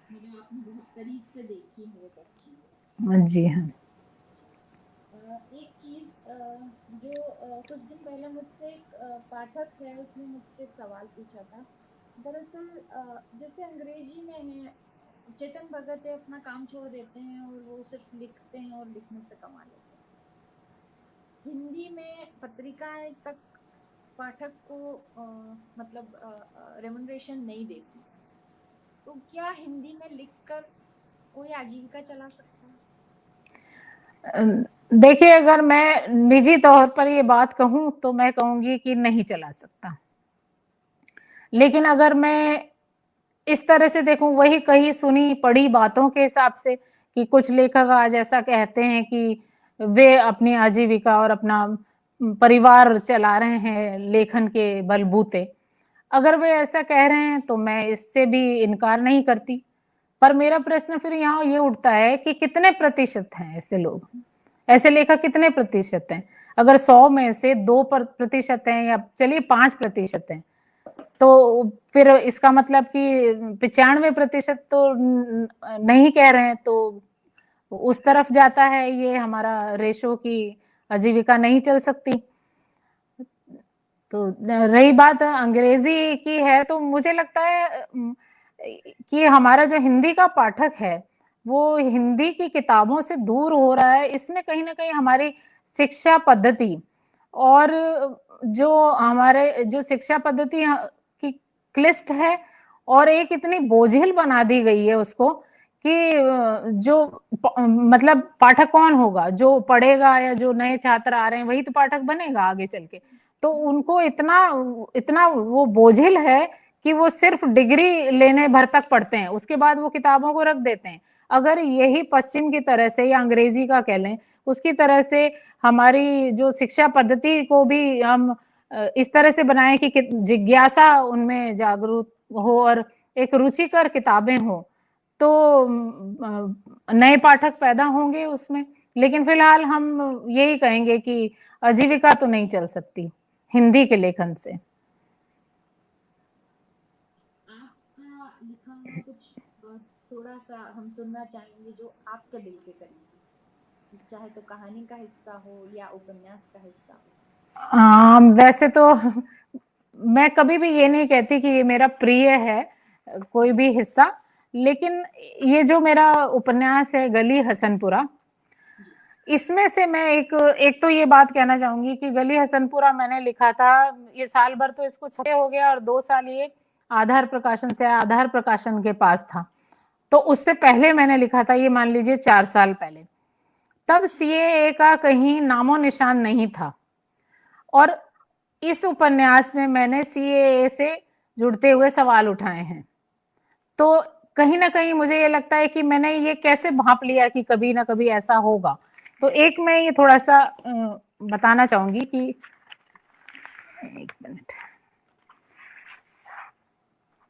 Speaker 3: मतलब आपने बहुत करीब से देखी है वो सब चीजें।
Speaker 1: जी हाँ।
Speaker 3: एक चीज जो कुछ दिन पहले मुझसे एक पाठक है, उसने मुझसे एक सवाल पूछा था। दरअसल जैसे अंग्रेजी में है, चेतन भगत है, अपना काम छोड़ देते हैं और वो सिर्फ लिखते हैं और लिखने से कमा लेते हैं। हिंदी में पत्रिकाएं तक पाठक को मतलब रेमुनरेशन नहीं देती, तो क्या हिंदी में लिखकर कोई आजीविका चला सकता है?
Speaker 1: देखिए, अगर मैं निजी तौर पर ये बात कहूं तो मैं कहूंगी कि नहीं चला सकता। लेकिन अगर मैं इस तरह से देखूं, वही कही सुनी पढ़ी बातों के हिसाब से, कि कुछ लेखक आज ऐसा कहते हैं कि वे अपनी आजीविका और अपना परिवार चला रहे हैं लेखन के बलबूते। अगर वे ऐसा कह रहे हैं तो मैं इससे भी इनकार नहीं करती, पर मेरा प्रश्न फिर यहाँ ये उठता है कि कितने प्रतिशत हैं ऐसे लोग, ऐसे लेखक कितने प्रतिशत हैं? अगर 100 में से 2% हैं या चलिए 5% हैं, तो फिर इसका मतलब कि 95% तो नहीं कह रहे हैं, तो उस तरफ जाता है ये हमारा रेशो की आजीविका नहीं चल सकती। तो रही बात अंग्रेजी की है, तो मुझे लगता है कि हमारा जो हिंदी का पाठक है वो हिंदी की किताबों से दूर हो रहा है। इसमें कहीं ना कहीं हमारी शिक्षा पद्धति और जो हमारे जो शिक्षा पद्धति की क्लिष्ट है और एक इतनी बोझिल बना दी गई है उसको कि जो मतलब पाठक कौन होगा, जो पढ़ेगा या जो नए छात्र आ रहे हैं वही तो पाठक बनेगा आगे चल के। तो उनको इतना इतना वो बोझिल है कि वो सिर्फ डिग्री लेने भर तक पढ़ते हैं, उसके बाद वो किताबों को रख देते हैं। अगर यही पश्चिम की तरह से या अंग्रेजी का कह लें उसकी तरह से हमारी जो शिक्षा पद्धति को भी हम इस तरह से बनाएं कि जिज्ञासा उनमें जागरूक हो और एक रुचिकर किताबें हो, तो नए पाठक पैदा होंगे उसमें। लेकिन फिलहाल हम यही कहेंगे कि आजीविका तो नहीं चल सकती हिंदी के लेखन से।
Speaker 3: आपका लिखा हुआ कुछ थोड़ा सा हम सुनना चाहेंगे जो आपके दिल के करीब, चाहे तो कहानी का हिस्सा हो या उपन्यास का हिस्सा हो।
Speaker 1: वैसे तो मैं कभी भी ये नहीं कहती कि ये मेरा प्रिय है कोई भी हिस्सा, लेकिन ये जो मेरा उपन्यास है गली हसनपुरा, इसमें से मैं एक तो ये बात कहना चाहूंगी कि गली हसनपुरा मैंने लिखा था, ये साल भर तो इसको छपे हो गया और 2 साल ये आधार प्रकाशन से आधार प्रकाशन के पास था। तो उससे पहले मैंने लिखा था, ये मान लीजिए 4 साल पहले, तब सीएए का कहीं नामो निशान नहीं था। और इस उपन्यास में मैंने सीएए से जुड़ते हुए सवाल उठाए हैं। तो कहीं ना कहीं मुझे ये लगता है कि मैंने ये कैसे भांप लिया कि कभी ना कभी ऐसा होगा। तो एक मैं ये थोड़ा सा बताना चाहूंगी कि एक मिनट,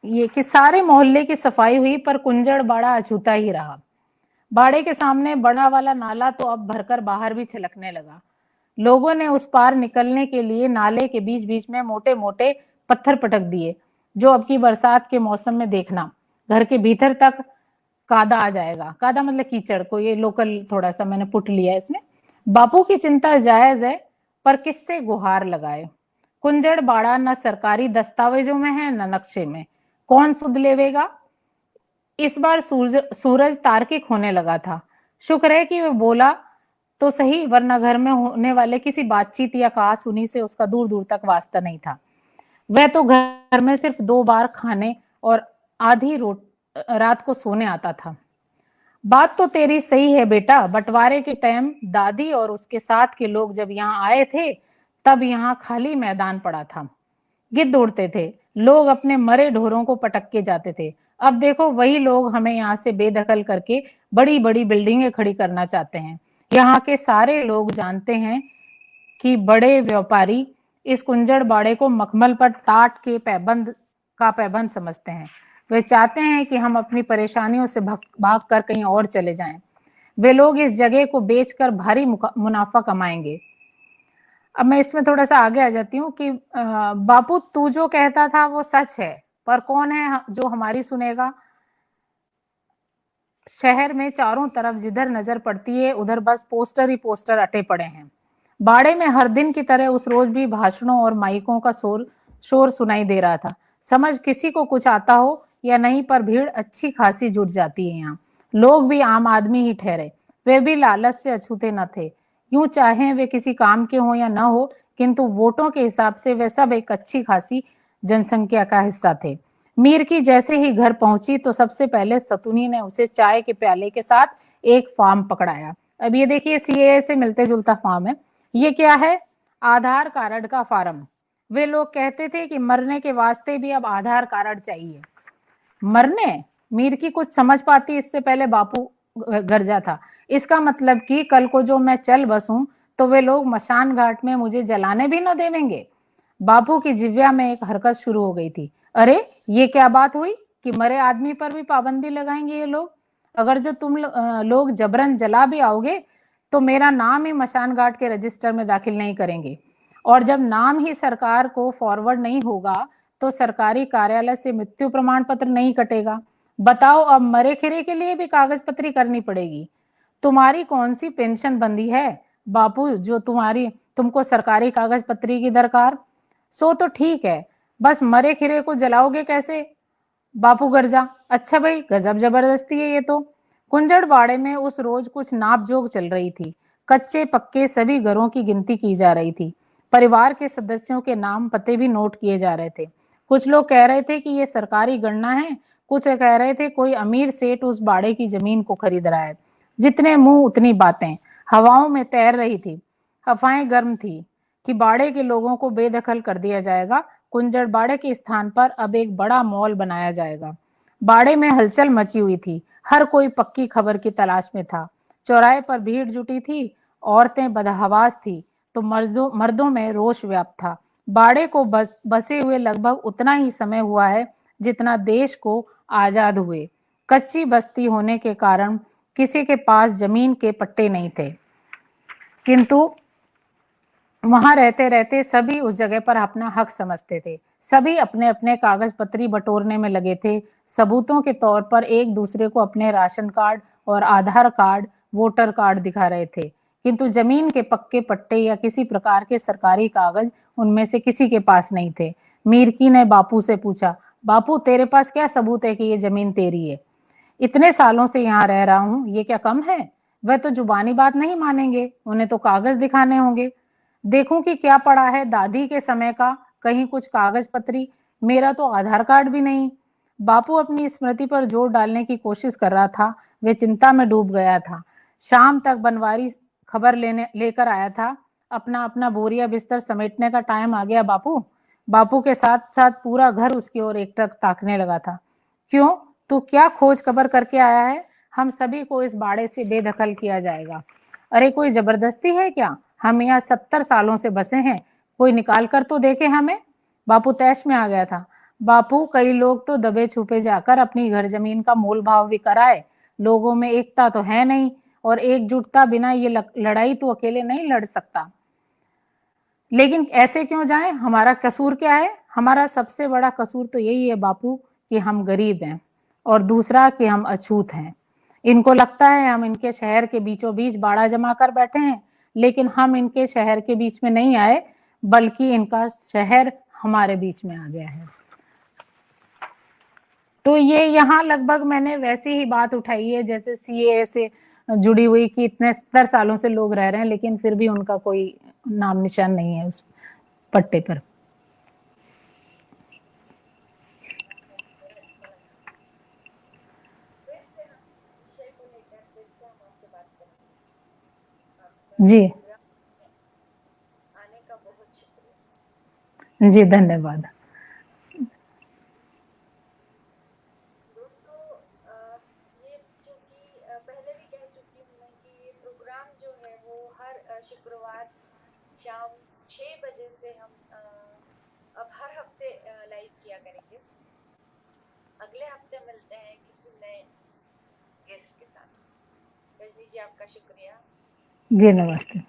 Speaker 1: ये कि सारे मोहल्ले की सफाई हुई पर कुंजड़ बाड़ा अछूता ही रहा। बाड़े के सामने बड़ा वाला नाला तो अब भरकर बाहर भी छलकने लगा। लोगों ने उस पार निकलने के लिए नाले के बीच बीच में मोटे मोटे पत्थर पटक दिए, जो अब की बरसात के मौसम में देखना घर के भीतर तक कादा आ जाएगा। कादा मतलब कीचड़ को, ये लोकल थोड़ा सा मैंने पुट लिया है इसमें। बापू की चिंता जायज है पर किससे गुहार लगाए। कुंजड़ बाड़ा न सरकारी दस्तावेजों में है न नक्शे में, कौन सुध लेवेगा। इस बार सूरज तार्किक होने लगा था। शुक्र है कि वह बोला तो सही, वरना घर में होने वाले किसी बातचीत या कहासुनी से उसका दूर दूर तक वास्ता नहीं था। वह तो घर में सिर्फ 2 बार खाने और आधी रात को सोने आता था। बात तो तेरी सही है बेटा, बंटवारे के टाइम दादी और उसके साथ के लोग जब यहाँ आए थे तब यहाँ खाली मैदान पड़ा था। गिद्ध उड़ते थे, लोग अपने मरे ढोरों को पटक के जाते थे। अब देखो वही लोग हमें यहाँ से बेदखल करके बड़ी बड़ी बिल्डिंगें खड़ी करना चाहते हैं। यहाँ के सारे लोग जानते हैं कि बड़े व्यापारी इस कुंजड़ बाड़े को मखमल पर टाट के पैबंद समझते हैं। वे चाहते हैं कि हम अपनी परेशानियों से भाग कर कहीं और चले जाएं। वे लोग इस जगह को बेचकर भारी मुनाफा कमाएंगे। अब मैं इसमें थोड़ा सा आगे आ जाती हूँ कि बापू तू जो कहता था वो सच है, पर कौन है जो हमारी सुनेगा। शहर में चारों तरफ जिधर नजर पड़ती है उधर बस पोस्टर ही पोस्टर अटे पड़े हैं। बाड़े में हर दिन की तरह उस रोज भी भाषणों और माइकों का शोर सुनाई दे रहा था। समझ किसी को कुछ आता हो या नहीं, पर भीड़ अच्छी खासी जुट जाती है यहाँ। लोग भी आम आदमी ही ठहरे, वे भी लालच से अछूते न थे। यूं चाहे वे किसी काम के हों या न हो, किंतु वोटों के हिसाब से वे सब एक अच्छी खासी जनसंख्या का हिस्सा थे। मीर की जैसे ही घर पहुंची तो सबसे पहले सतुनी ने उसे चाय के प्याले के साथ एक फॉर्म पकड़ाया। अब ये देखिए सीएए से मिलते जुलता फॉर्म है। ये क्या है? आधार कार्ड का फार्म। वे लोग कहते थे कि मरने के वास्ते भी अब आधार कार्ड चाहिए। मरने? मीर की कुछ समझ पाती इससे पहले बापू गरजा था। इसका मतलब कि कल को जो मैं चल बसूं तो वे लोग मशान घाट में मुझे जलाने भी न देवेंगे। बापू की जिव्या में एक हरकत शुरू हो गई थी। अरे ये क्या बात हुई कि मरे आदमी पर भी पाबंदी लगाएंगे ये लोग। अगर जो तुम लोग जबरन जला भी आओगे तो मेरा नाम ही मशान घाट के रजिस्टर में दाखिल नहीं करेंगे, और जब नाम ही सरकार को फॉरवर्ड नहीं होगा तो सरकारी कार्यालय से मृत्यु प्रमाण पत्र नहीं कटेगा। बताओ, अब मरे खिरे के लिए भी कागज पत्री करनी पड़ेगी। तुम्हारी कौन सी पेंशन बंदी है बापू जो तुमको सरकारी कागज पत्री की दरकार। सो तो ठीक है, बस मरे खिरे को जलाओगे कैसे। बापू गर्जा, अच्छा भाई, गजब जबरदस्ती है ये तो। कुंजड़वाड़े में उस रोज कुछ नापजोग चल रही थी। कच्चे पक्के सभी घरों की गिनती की जा रही थी। परिवार के सदस्यों के नाम पते भी नोट किए जा रहे थे। कुछ लोग कह रहे थे कि ये सरकारी गणना है, कुछ कह रहे थे कोई अमीर सेठ उस बाड़े की जमीन को खरीद रहा है। जितने मुंह उतनी बातें हवाओं में तैर रही थी। अफवाहें गर्म थी कि बाड़े के लोगों को बेदखल कर दिया जाएगा। कुंजड़ बाड़े के स्थान पर अब एक बड़ा मॉल बनाया जाएगा। बाड़े में हलचल मची हुई थी। हर कोई पक्की खबर की तलाश में था। चौराहे पर भीड़ जुटी थी। औरतें बदहवास थी तो मर्दों में रोष व्याप्त था। बाड़े को बसे हुए लगभग उतना ही समय हुआ है जितना देश को आजाद हुए। कच्ची बस्ती होने के कारण किसी के पास जमीन के पट्टे नहीं थे, किंतु वहां रहते रहते सभी उस जगह पर अपना हक समझते थे। सभी अपने अपने कागज पत्री बटोरने में लगे थे। सबूतों के तौर पर एक दूसरे को अपने राशन कार्ड और आधार कार्ड, वोटर कार्ड दिखा रहे थे, किंतु जमीन के पक्के पट्टे या किसी प्रकार के सरकारी कागज उनमें से किसी के पास नहीं थे। मीरकी ने बापू से पूछा, बापू तेरे पास क्या सबूत है कि ये जमीन तेरी है। इतने सालों से यहाँ रह रहा हूँ, ये क्या कम है। वह तो जुबानी बात नहीं मानेंगे, उन्हें तो कागज दिखाने होंगे। देखूं कि क्या पड़ा है दादी के समय का, कहीं कुछ कागज पत्री। मेरा तो आधार कार्ड भी नहीं। बापू अपनी स्मृति पर जोर डालने की कोशिश कर रहा था। वे चिंता में डूब गया था। शाम तक बनवारी खबर लेकर आया था। अपना अपना बोरिया बिस्तर समेटने का टाइम आ गया बापू। बापू के साथ साथ पूरा घर उसकी ओर एकटक ताकने लगा था। क्यों, तू क्या खोज खबर करके आया है। हम सभी को इस बाड़े से बेदखल किया जाएगा। अरे कोई जबरदस्ती है क्या। हम यहाँ 70 सालों से बसे हैं, कोई निकाल कर तो देखे हमें। बापू तैश में आ गया था। बापू, कई लोग तो दबे छुपे जाकर अपनी घर जमीन का मोल भाव भी कराए। लोगों में एकता तो है नहीं, और एकजुटता बिना ये लड़ाई तो अकेले नहीं लड़ सकता। लेकिन ऐसे क्यों जाए, हमारा कसूर क्या है। हमारा सबसे बड़ा कसूर तो यही है बापू कि हम गरीब हैं, और दूसरा कि हम अछूत हैं। इनको लगता है हम इनके शहर के बीचों बीच बाड़ा जमा कर बैठे हैं, लेकिन हम इनके शहर के बीच में नहीं आए, बल्कि इनका शहर हमारे बीच में आ गया है। तो ये यहाँ लगभग मैंने वैसी ही बात उठाई है जैसे सीए से जुड़ी हुई, कि इतने 70 सालों से लोग रह रहे हैं लेकिन फिर भी उनका कोई नाम निशान नहीं है उस पट्टे पर।
Speaker 2: फिर से हम इस विषय को लेकर फिर से हम आपसे बात करेंगे। आपका
Speaker 1: जी
Speaker 2: प्रोग्राम में आने का बहुत शुक्रिया।
Speaker 1: जी, धन्यवाद।
Speaker 2: दोस्तों, ये जो कि पहले भी कह चुकी हूँ मैं कि ये प्रोग्राम जो है वो हर शुक्रवार शाम 6 बजे से हम अब हर हफ्ते लाइव किया करेंगे। अगले हफ्ते मिलते हैं किसी नए गेस्ट के साथ। रजनी जी, आपका शुक्रिया।
Speaker 1: जी नमस्ते।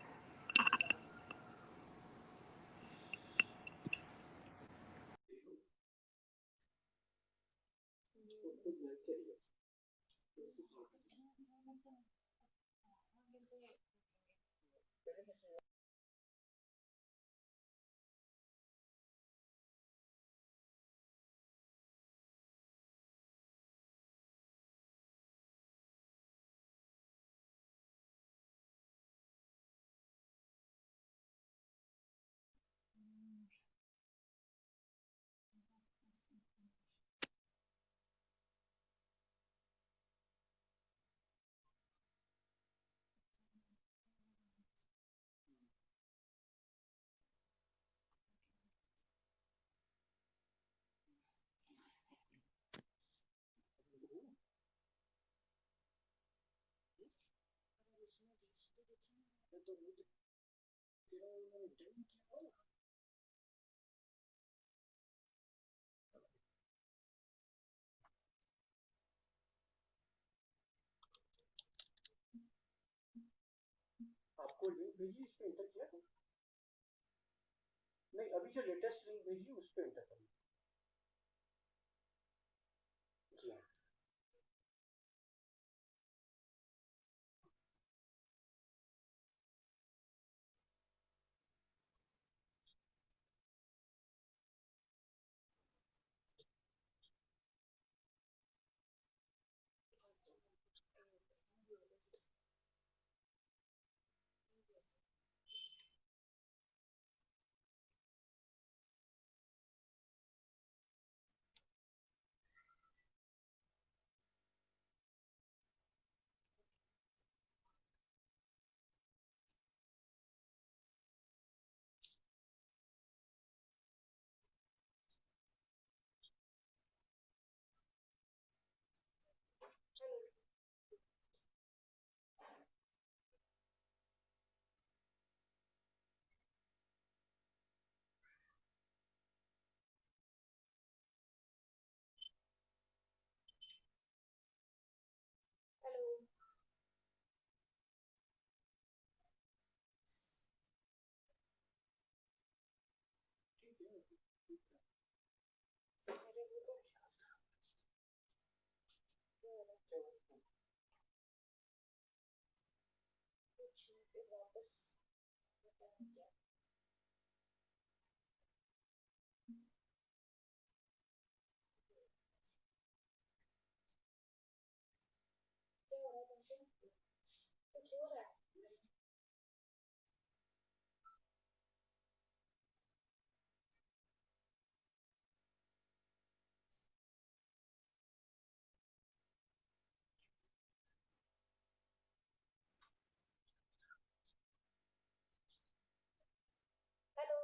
Speaker 4: आपको लिंक भेजी इस पे इंटर किया नहीं, अभी जो लेटेस्ट लिंक भेजी उस पे इंटर करना। जी हाँ।
Speaker 2: हेलो। अरे वो तो कुछ नहीं, फिर वापस पता नहीं क्या। क्या हो रहा है तुमसे? कुछ हो रहा है? हेलो।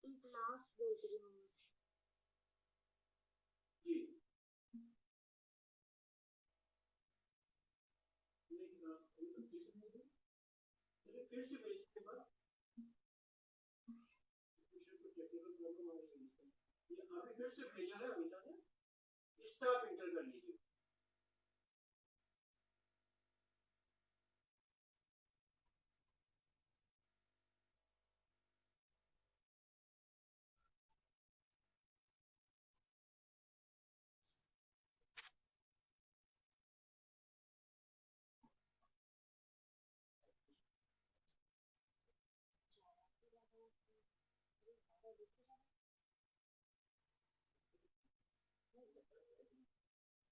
Speaker 2: एक लास्ट बोल रही हूँ।
Speaker 4: जी फिर से भेजने के बाद टेक्निकल प्रॉब्लम आ रही है। ये अभी फिर से भेजा है अमिता ने, इस पे आप इंटर कर लीजिए।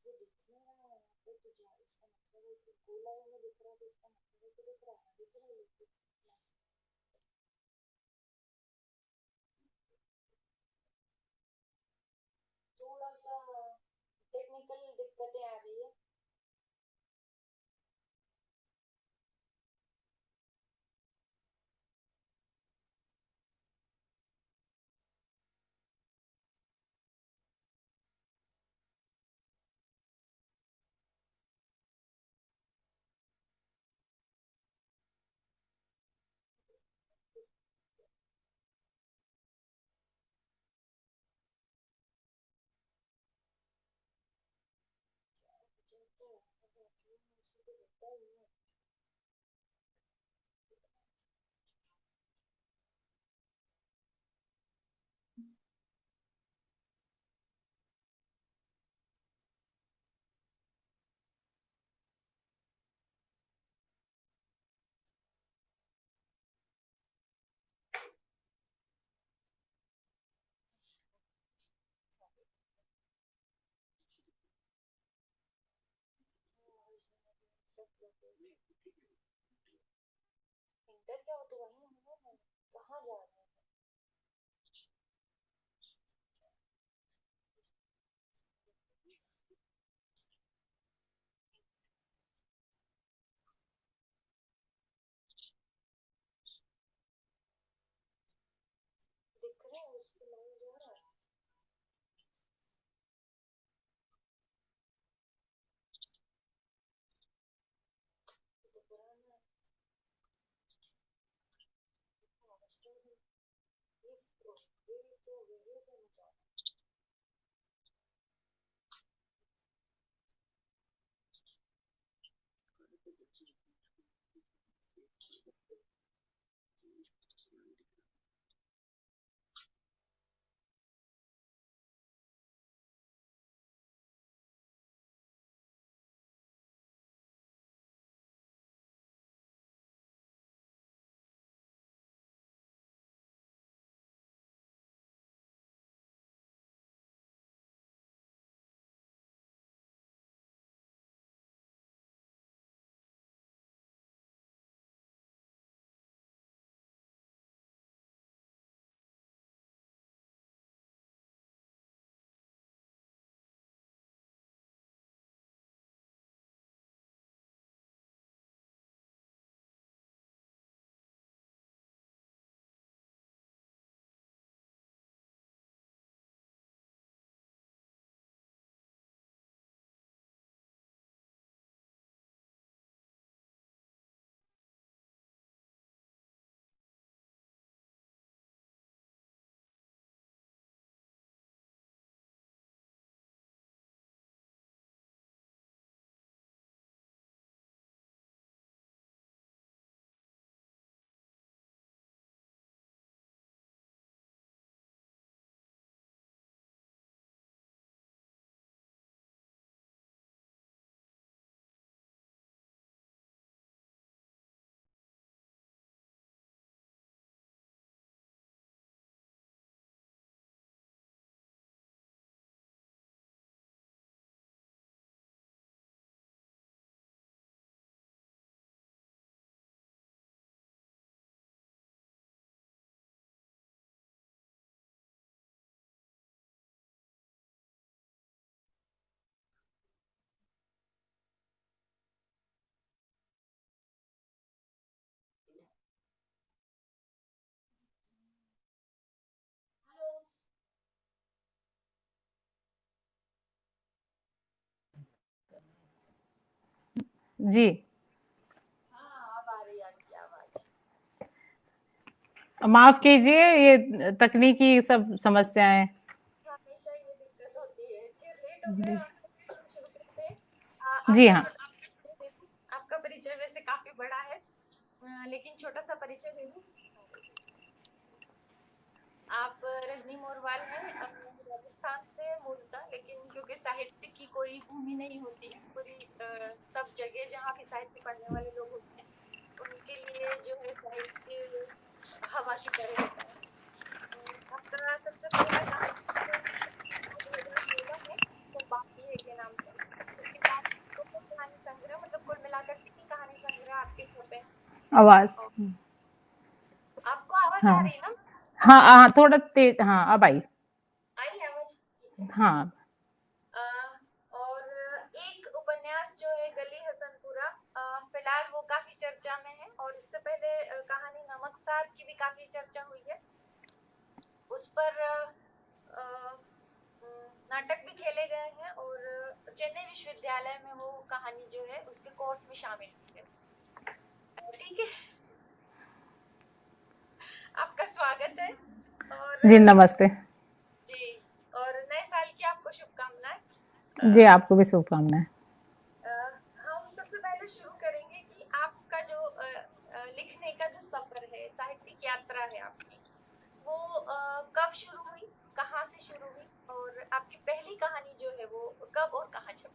Speaker 2: वो दिख नहीं रहा है यहाँ पे, तो इसका मतलब है कि गोला में दिख रहा है, तो इसका मतलब है कि दिख रहा है, दिख रहा है लेकिन थोड़ा सा टेक्निकल दिक्कतें आ गई है। इंटर क्या हो तो वही हूँ ना मैं, कहाँ जा रही हूँ? दिख रहा है उस पे नहीं जा रहा है। दिख रहा है ना, हॉस्टल में ये तो वीडियो पे नहीं जा रहा। हेलो।
Speaker 1: जी
Speaker 2: हाँ अब आ रही है आपकी आवाज।
Speaker 1: माफ कीजिए, ये तकनीकी सब समस्याएं।
Speaker 2: हमेशा ये दिक्कत होती है कि लेट हो गए
Speaker 1: जी
Speaker 2: हम शुरू करते हैं।
Speaker 1: जी
Speaker 2: आपका
Speaker 1: हाँ।
Speaker 2: छोटा परिचय दे दूं। आपका परिचय वैसे काफी बड़ा है, लेकिन छोटा सा परिचय दे दूं। आप रजनी मोरवाल हैं, राजस्थान से मूलतः, लेकिन क्योंकि साहित्य की कोई भूमि नहीं होती है, पूरी सब जगह जहाँ भी साहित्य पढ़ने वाले लोग होते हैं उनके लिए जो है साहित्य हवा की तरह होता है। आपका सबसे पहला कहानी 2016 में तो बाकी है के नाम से। उसके बाद दो कहानी संग्रह, मतलब कुल मिलाकर 3 कहानी संग्रह आपके छपे हैं।
Speaker 1: आवाज।
Speaker 2: और आपको आवाज आ
Speaker 1: हाँ
Speaker 2: रही है ना?
Speaker 1: हाँ हाँ, थोड़ा तेज। हाँ अब आई।
Speaker 2: आई है आवाज? ठीक है।
Speaker 1: हाँ
Speaker 2: और एक उपन्यास जो है गली हसनपुरा, फिलहाल वो काफी चर्चा में है, और इससे पहले कहानी नमकसार की भी काफी चर्चा हुई है। उस पर नाटक भी खेले गए हैं, और चेन्नई विश्वविद्यालय में वो कहानी जो है उसके कोर्स में शामिल हुई है। ठीक है, आपका स्वागत है। और
Speaker 1: जी नमस्ते।
Speaker 2: जी, और नए साल की आपको शुभकामनाएं।
Speaker 1: जी आपको भी शुभकामनाएं।
Speaker 2: हम सबसे पहले शुरू करेंगे कि आपका जो लिखने का जो सफर है, साहित्यिक यात्रा है आपकी, वो कब शुरू हुई, कहाँ से शुरू हुई, और आपकी पहली कहानी जो है वो कब और कहाँ छपी?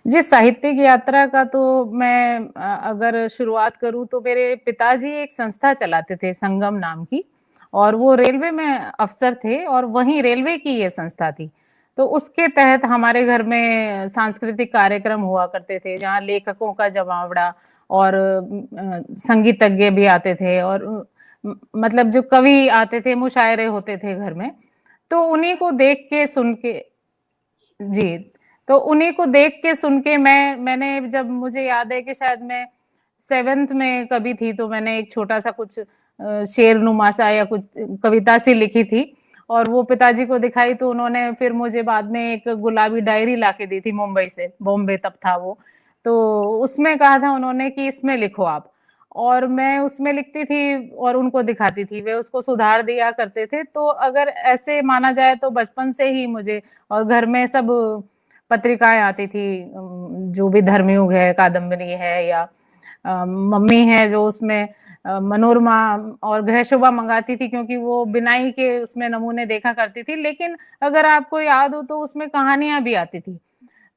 Speaker 1: जी साहित्यिक यात्रा का तो मैं अगर शुरुआत करूं तो मेरे पिताजी एक संस्था चलाते थे, संगम नाम की, और वो रेलवे में अफसर थे, और वहीं रेलवे की ये संस्था थी। तो उसके तहत हमारे घर में सांस्कृतिक कार्यक्रम हुआ करते थे, जहाँ लेखकों का जमावड़ा और संगीतज्ञ भी आते थे, और मतलब जो कवि आते थे, मुशायरे होते थे घर में। तो उन्हीं को देख के सुन के, जी, तो उन्हीं को देख के सुन के मैंने जब, मुझे याद है कि शायद मैं 7th में कभी थी, तो मैंने एक छोटा सा कुछ शेरनुमा सा या कुछ कविता सी लिखी थी, और वो पिताजी को दिखाई, तो उन्होंने फिर मुझे बाद में एक गुलाबी डायरी लाके दी थी मुंबई से, बॉम्बे तब था वो। तो उसमें कहा था उन्होंने कि इसमें लिखो आप, और मैं उसमें लिखती थी और उनको दिखाती थी, वे उसको सुधार दिया करते थे। तो अगर ऐसे माना जाए तो बचपन से ही मुझे, और घर में सब पत्रिकाएं आती थी, जो भी धर्मयुग है, कादम्बरी है, या मम्मी है जो उसमें मनोरमा और गृहशोभा मंगाती थी, क्योंकि वो बिनाई के उसमें नमूने देखा करती थी। लेकिन अगर आपको याद हो तो उसमें कहानियां भी आती थी,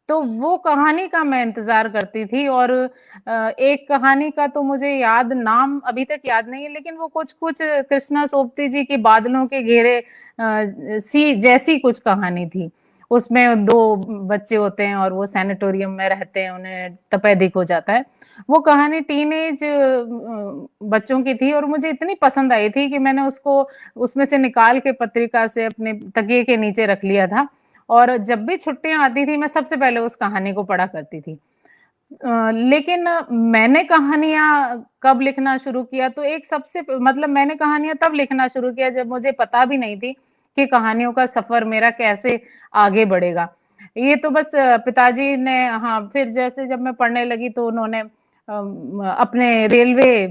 Speaker 1: तो वो कहानी का मैं इंतजार करती थी। और एक कहानी का तो मुझे याद, नाम अभी तक याद नहीं है, लेकिन वो कुछ कुछ कृष्णा सोपती जी की बादलों के घेरे सी जैसी कुछ कहानी थी। उसमें 2 बच्चे होते हैं और वो सैनिटोरियम में रहते हैं, उन्हें तपेदिक हो जाता है। वो कहानी टीनेज बच्चों की थी, और मुझे इतनी पसंद आई थी कि मैंने उसको उसमें से निकाल के पत्रिका से अपने तकिए के नीचे रख लिया था, और जब भी छुट्टियां आती थी मैं सबसे पहले उस कहानी को पढ़ा करती थी। लेकिन मैंने कहानियां कब लिखना शुरू किया, तो एक सबसे मतलब मैंने कहानियां तब लिखना शुरू किया जब मुझे पता भी नहीं थी कि कहानियों का सफर मेरा कैसे आगे बढ़ेगा। ये तो बस पिताजी ने, हाँ, फिर जैसे जब मैं पढ़ने लगी तो उन्होंने अपने रेलवे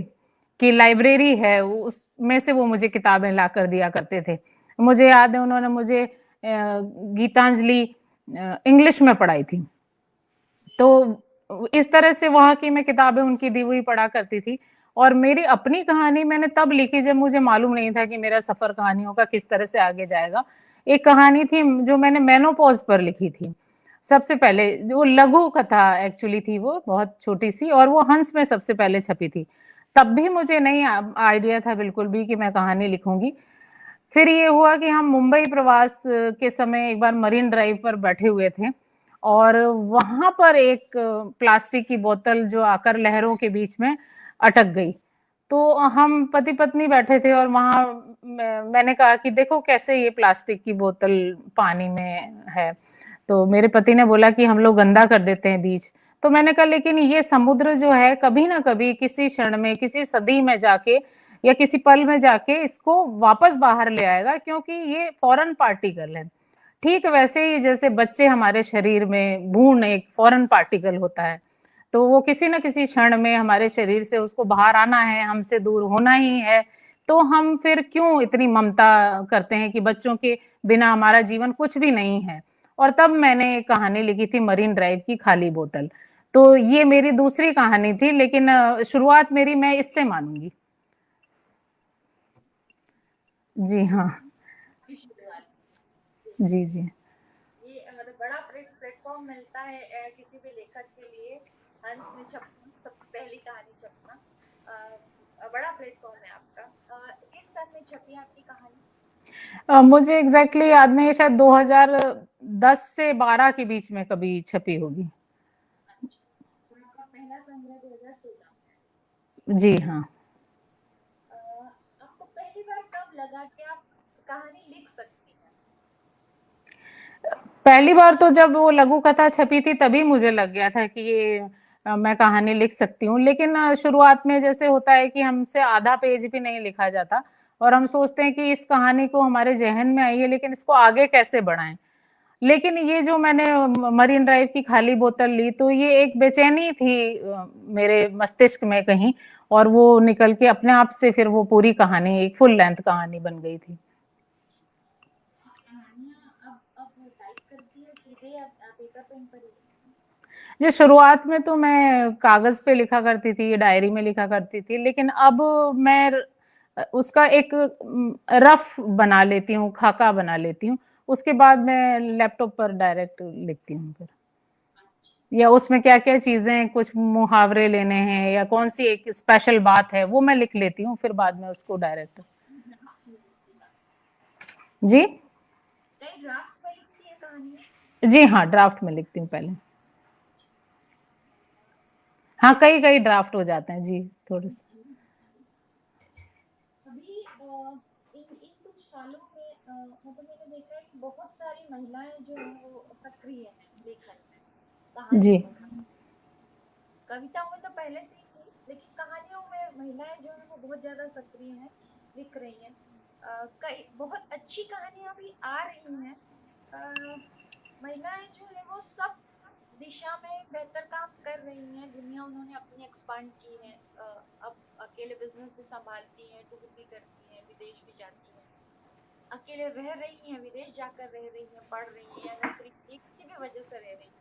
Speaker 1: की लाइब्रेरी है उसमें से वो मुझे किताबें ला कर दिया करते थे। मुझे याद है उन्होंने मुझे गीतांजलि इंग्लिश में पढ़ाई थी। तो इस तरह से वहां की मैं किताबें उनकी दी हुई पढ़ा करती थी। और मेरी अपनी कहानी मैंने तब लिखी जब मुझे मालूम नहीं था कि मेरा सफर कहानियों का किस तरह से आगे जाएगा। एक कहानी थी जो मैंने मेनोपॉज पर लिखी थी सबसे पहले, जो लघु कथा एक्चुअली थी, वो बहुत छोटी सी, और वो हंस में सबसे पहले छपी थी। तब भी मुझे नहीं आइडिया था बिल्कुल भी कि मैं कहानी लिखूंगी। फिर ये हुआ कि हम मुंबई प्रवास के समय एक बार मरीन ड्राइव पर बैठे हुए थे, और वहां पर एक प्लास्टिक की बोतल जो आकर लहरों के बीच में अटक गई। तो हम पति पत्नी बैठे थे, और वहां मैंने कहा कि देखो कैसे ये प्लास्टिक की बोतल पानी में है। तो मेरे पति ने बोला कि हम लोग गंदा कर देते हैं बीच। तो मैंने कहा लेकिन ये समुद्र जो है कभी ना कभी किसी क्षण में, किसी सदी में जाके या किसी पल में जाके इसको वापस बाहर ले आएगा, क्योंकि ये फॉरेन पार्टिकल है। ठीक वैसे ही जैसे बच्चे हमारे शरीर में, भ्रूण एक फॉरेन पार्टिकल होता है, तो वो किसी न किसी क्षण में हमारे शरीर से उसको बाहर आना है, हमसे दूर होना ही है। तो हम फिर क्यों इतनी ममता करते हैं कि बच्चों के बिना हमारा जीवन कुछ भी नहीं है। और तब मैंने एक कहानी लिखी थी मरीन ड्राइव की खाली बोतल। तो ये मेरी दूसरी कहानी थी, लेकिन शुरुआत मेरी मैं इससे मानूंगी। जी हाँ।
Speaker 3: शुरुआत।
Speaker 1: जी जी।
Speaker 3: ये मतलब बड़ा प्लेटफॉर्म मिलता है किसी भी लेखक के लिए, हंस में छपना, सबसे पहली कहानी छपना, बड़ा प्लेटफॉर्म है आपका। किस सन में छपी आपकी कहानी?
Speaker 1: मुझे एग्जैक्टली याद नहीं है, शायद 2010 से 12 के बीच में कभी छपी होगी।
Speaker 3: अच्छा, तो आपका पहला संग्रह 2016
Speaker 1: जी हाँ।
Speaker 3: आपको पहली बार कब लगा कि आप कहानी लिख सकती हैं?
Speaker 1: पहली बार तो जब वो लघु कथा छपी थी तभी मुझे लग गया था कि ये मैं कहानी लिख सकती हूँ। लेकिन शुरुआत में जैसे होता है कि हमसे आधा पेज भी नहीं लिखा जाता, और हम सोचते हैं कि इस कहानी को हमारे जहन में आई है, लेकिन इसको आगे कैसे बढ़ाएं। लेकिन ये जो मैंने मरीन ड्राइव की खाली बोतल ली, तो ये एक बेचैनी थी मेरे मस्तिष्क में कहीं, और वो निकल के अपने आप से फिर वो पूरी कहानी एक फुल लेंथ कहानी बन गई थी।
Speaker 3: कहानियां अब टाइप करती है सीधे, अब पेपर पेन पर ही?
Speaker 1: जी, शुरुआत में तो मैं कागज पे लिखा करती थी, डायरी में लिखा करती थी, लेकिन अब मैं उसका एक रफ बना लेती हूँ, खाका बना लेती हूँ। उसके बाद मैं लैपटॉप पर डायरेक्ट लिखती हूँ फिर, या उसमें क्या क्या चीजें, कुछ मुहावरे लेने हैं या कौन सी एक स्पेशल बात है, वो मैं लिख लेती हूँ, फिर बाद में उसको डायरेक्ट। जी,
Speaker 3: कई ड्राफ्ट में लिखती है कहानी?
Speaker 1: जी हाँ, ड्राफ्ट में लिखती हूँ पहले। हाँ, कई कई ड्राफ्ट हो जाते हैं जी, थोड़े से।
Speaker 3: अभी इन इन कुछ सालों में मतलब मैंने देखा है कि बहुत सारी महिलाएं जो हैं वो सक्रिय हैं लेखन में,
Speaker 1: जी।
Speaker 3: कहानियों में। कविताओं में तो पहले से ही थी, लेकिन कहानियों में महिलाएं जो है वो बहुत ज्यादा सक्रिय हैं, लिख रही हैं। कई बहुत अच्छी कहानियां भी आ रही हैं। अ, महिलाएं जो है वो सब दिशा में बेहतर काम कर रही हैं। दुनिया उन्होंने अपनी एक्सपांड की है। अब अकेले बिजनेस भी संभालती हैं, टूर भी करती हैं, विदेश भी जाती हैं, अकेले रह रही हैं, विदेश जाकर रह रही हैं, पढ़ रही हैं, नौकरी की किसी भी वजह से रह रही हैं।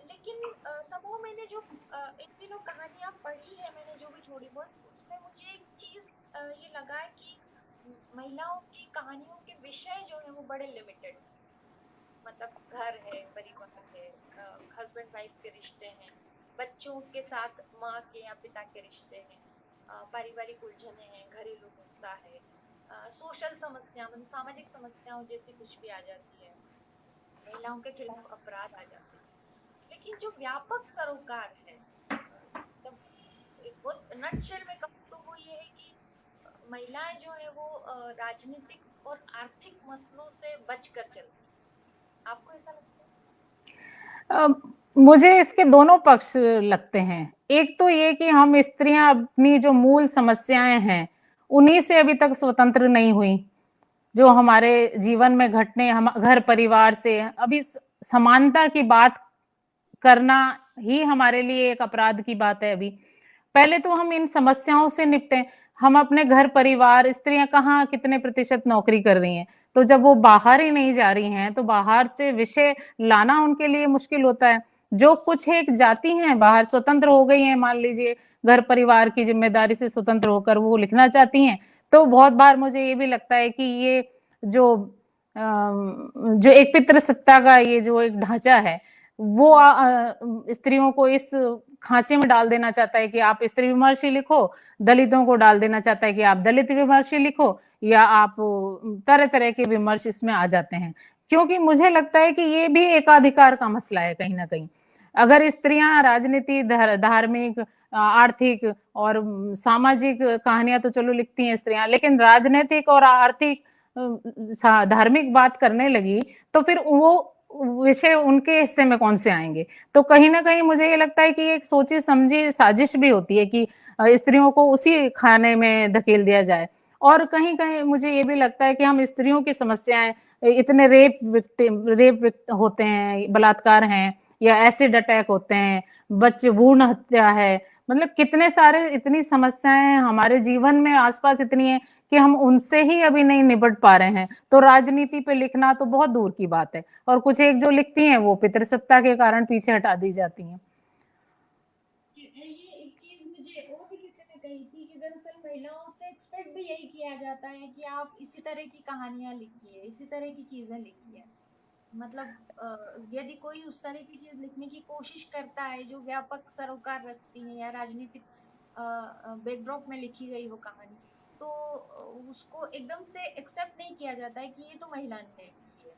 Speaker 3: लेकिन समूह मैंने जो इन दिनों कहानियां पढ़ी है, मैंने जो भी थोड़ी बहुत, उसमें मुझे एक चीज ये लगा है कि महिलाओं की कहानियों के विषय जो है वो बड़े लिमिटेड हैं। मतलब घर है, परिवार है, हस्बैंड वाइफ के रिश्ते हैं, बच्चों के साथ माँ के या पिता के रिश्ते हैं, पारिवारिक उलझने हैं, घरेलू हिंसा है, सोशल समस्या मतलब सामाजिक समस्याओं जैसी कुछ भी आ जाती है, महिलाओं के खिलाफ अपराध आ जाते हैं। लेकिन जो व्यापक सरोकार है, मतलब एक बहुत नटशेल में कहूँ तो वो ये है कि महिलाएं जो है वो राजनीतिक और आर्थिक मसलों से बचकर चलती हैं। आपको ऐसा लगता है?
Speaker 1: मुझे इसके दोनों पक्ष लगते हैं। एक तो ये कि हम स्त्रियां अपनी जो मूल समस्याएं हैं उन्हीं से अभी तक स्वतंत्र नहीं हुई, जो हमारे जीवन में घटने, हम घर परिवार से अभी समानता की बात करना ही हमारे लिए एक अपराध की बात है। अभी पहले तो हम इन समस्याओं से निपटें। हम अपने घर परिवार, स्त्रियां कहाँ कितने प्रतिशत नौकरी कर रही हैं, तो जब वो बाहर ही नहीं जा रही हैं तो बाहर से विषय लाना उनके लिए मुश्किल होता है। जो कुछ एक जाति हैं बाहर स्वतंत्र हो गई हैं, मान लीजिए घर परिवार की जिम्मेदारी से स्वतंत्र होकर वो लिखना चाहती हैं, तो बहुत बार मुझे ये भी लगता है कि ये जो जो एक पितृसत्ता का ये जो एक ढांचा है वो स्त्रियों को इस खांचे में डाल देना चाहता है कि आप स्त्री विमर्शी लिखो, दलितों को डाल देना चाहता है कि आप दलित विमर्शी लिखो, या आप तरह तरह के विमर्श इसमें आ जाते हैं। क्योंकि मुझे लगता है कि ये भी एकाधिकार का मसला है कहीं ना कहीं। अगर स्त्रियां राजनीति, धार्मिक, आर्थिक और सामाजिक कहानियां तो चलो लिखती हैं स्त्रियां, लेकिन राजनीतिक और आर्थिक धार्मिक बात करने लगी तो फिर वो विषय उनके हिस्से में कौन से आएंगे। तो कहीं ना कहीं मुझे ये लगता है कि एक सोची समझी साजिश भी होती है कि स्त्रियों को उसी खाने में धकेल दिया जाए। और कहीं कहीं मुझे ये भी लगता है कि हम स्त्रियों की समस्याएं, इतने रेप होते हैं, बलात्कार हैं, या एसिड अटैक होते हैं, बच्चे भ्रूण हत्या है, मतलब कितने सारे, इतनी समस्याएं हमारे जीवन में आसपास इतनी है कि हम उनसे ही अभी नहीं निपट पा रहे हैं। तो राजनीति पे लिखना तो बहुत दूर की बात है। और कुछ एक जो लिखती हैं वो पितृसत्ता के कारण पीछे हटा दी जाती हैं।
Speaker 3: ये एक चीज मुझे और भी किसी ने कही थी कि दरअसल महिलाओं से एक्सपेक्ट भी यही किया जाता है कि आप इसी तरह की कहानियां लिखिए, इसी तरह की चीजें लिखिए। मतलब यदि कोई उस तरह की चीज लिखने की कोशिश करता है जो व्यापक सरोकार रखती है या राजनीतिक बैकड्रॉप में लिखी गई हो कहानी, तो उसको एकदम से एक्सेप्ट नहीं किया जाता है कि ये तो महिला ने लिखी है।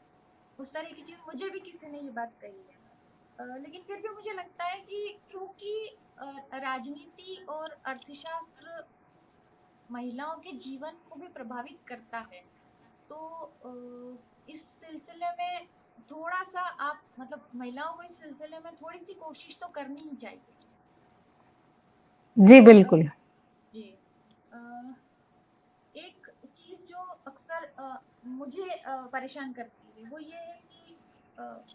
Speaker 3: उस तरह की चीज मुझे भी किसी ने ये बात कही है। लेकिन फिर भी मुझे लगता है कि क्योंकि राजनीति और अर्थशास्त्र महिलाओं के जीवन को भी प्रभावित करता है, तो इस सिलसिले में थोड़ा सा आप मतलब महिलाओं को इस सिलसिले में थोड़ी सी कोशिश तो करनी ही चाहिए।
Speaker 1: जी बिल्कुल।
Speaker 3: जी। एक चीज जो अक्सर मुझे परेशान करती है वो ये है कि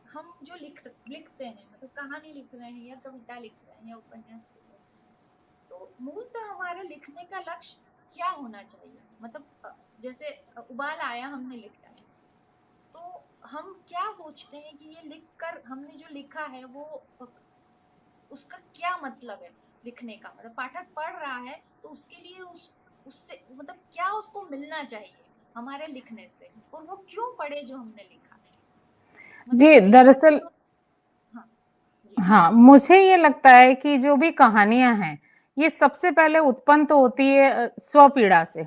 Speaker 3: हम जो लिखते हैं, मतलब कहानी लिख रहे हैं या कविता लिख रहे हैं या उपन्यास लिख रहे हैं, तो मूलतः हमारे लिखने का लक्ष्य क्या होना चाहिए। मतलब जैसे उबाल आया, हमने लिखा है, तो हम क्या सोचते हैं कि ये लिखकर हमने जो लिखा है वो उसका क्या मतलब है लिखने का। मतलब पाठक पढ़ रहा है तो उसके लिए उससे मतलब क्या उसको मिलना चाहिए हमारे लिखने से, और वो क्यों पढ़े जो हमने लिखा है। मतलब
Speaker 1: जी
Speaker 3: कई बार
Speaker 1: दरअसल,
Speaker 3: हाँ जी
Speaker 1: हाँ मुझे ये लगता है कि जो भी कहानियां हैं ये सबसे पहले उत्पन्न तो होती है स्वपीड़ा से।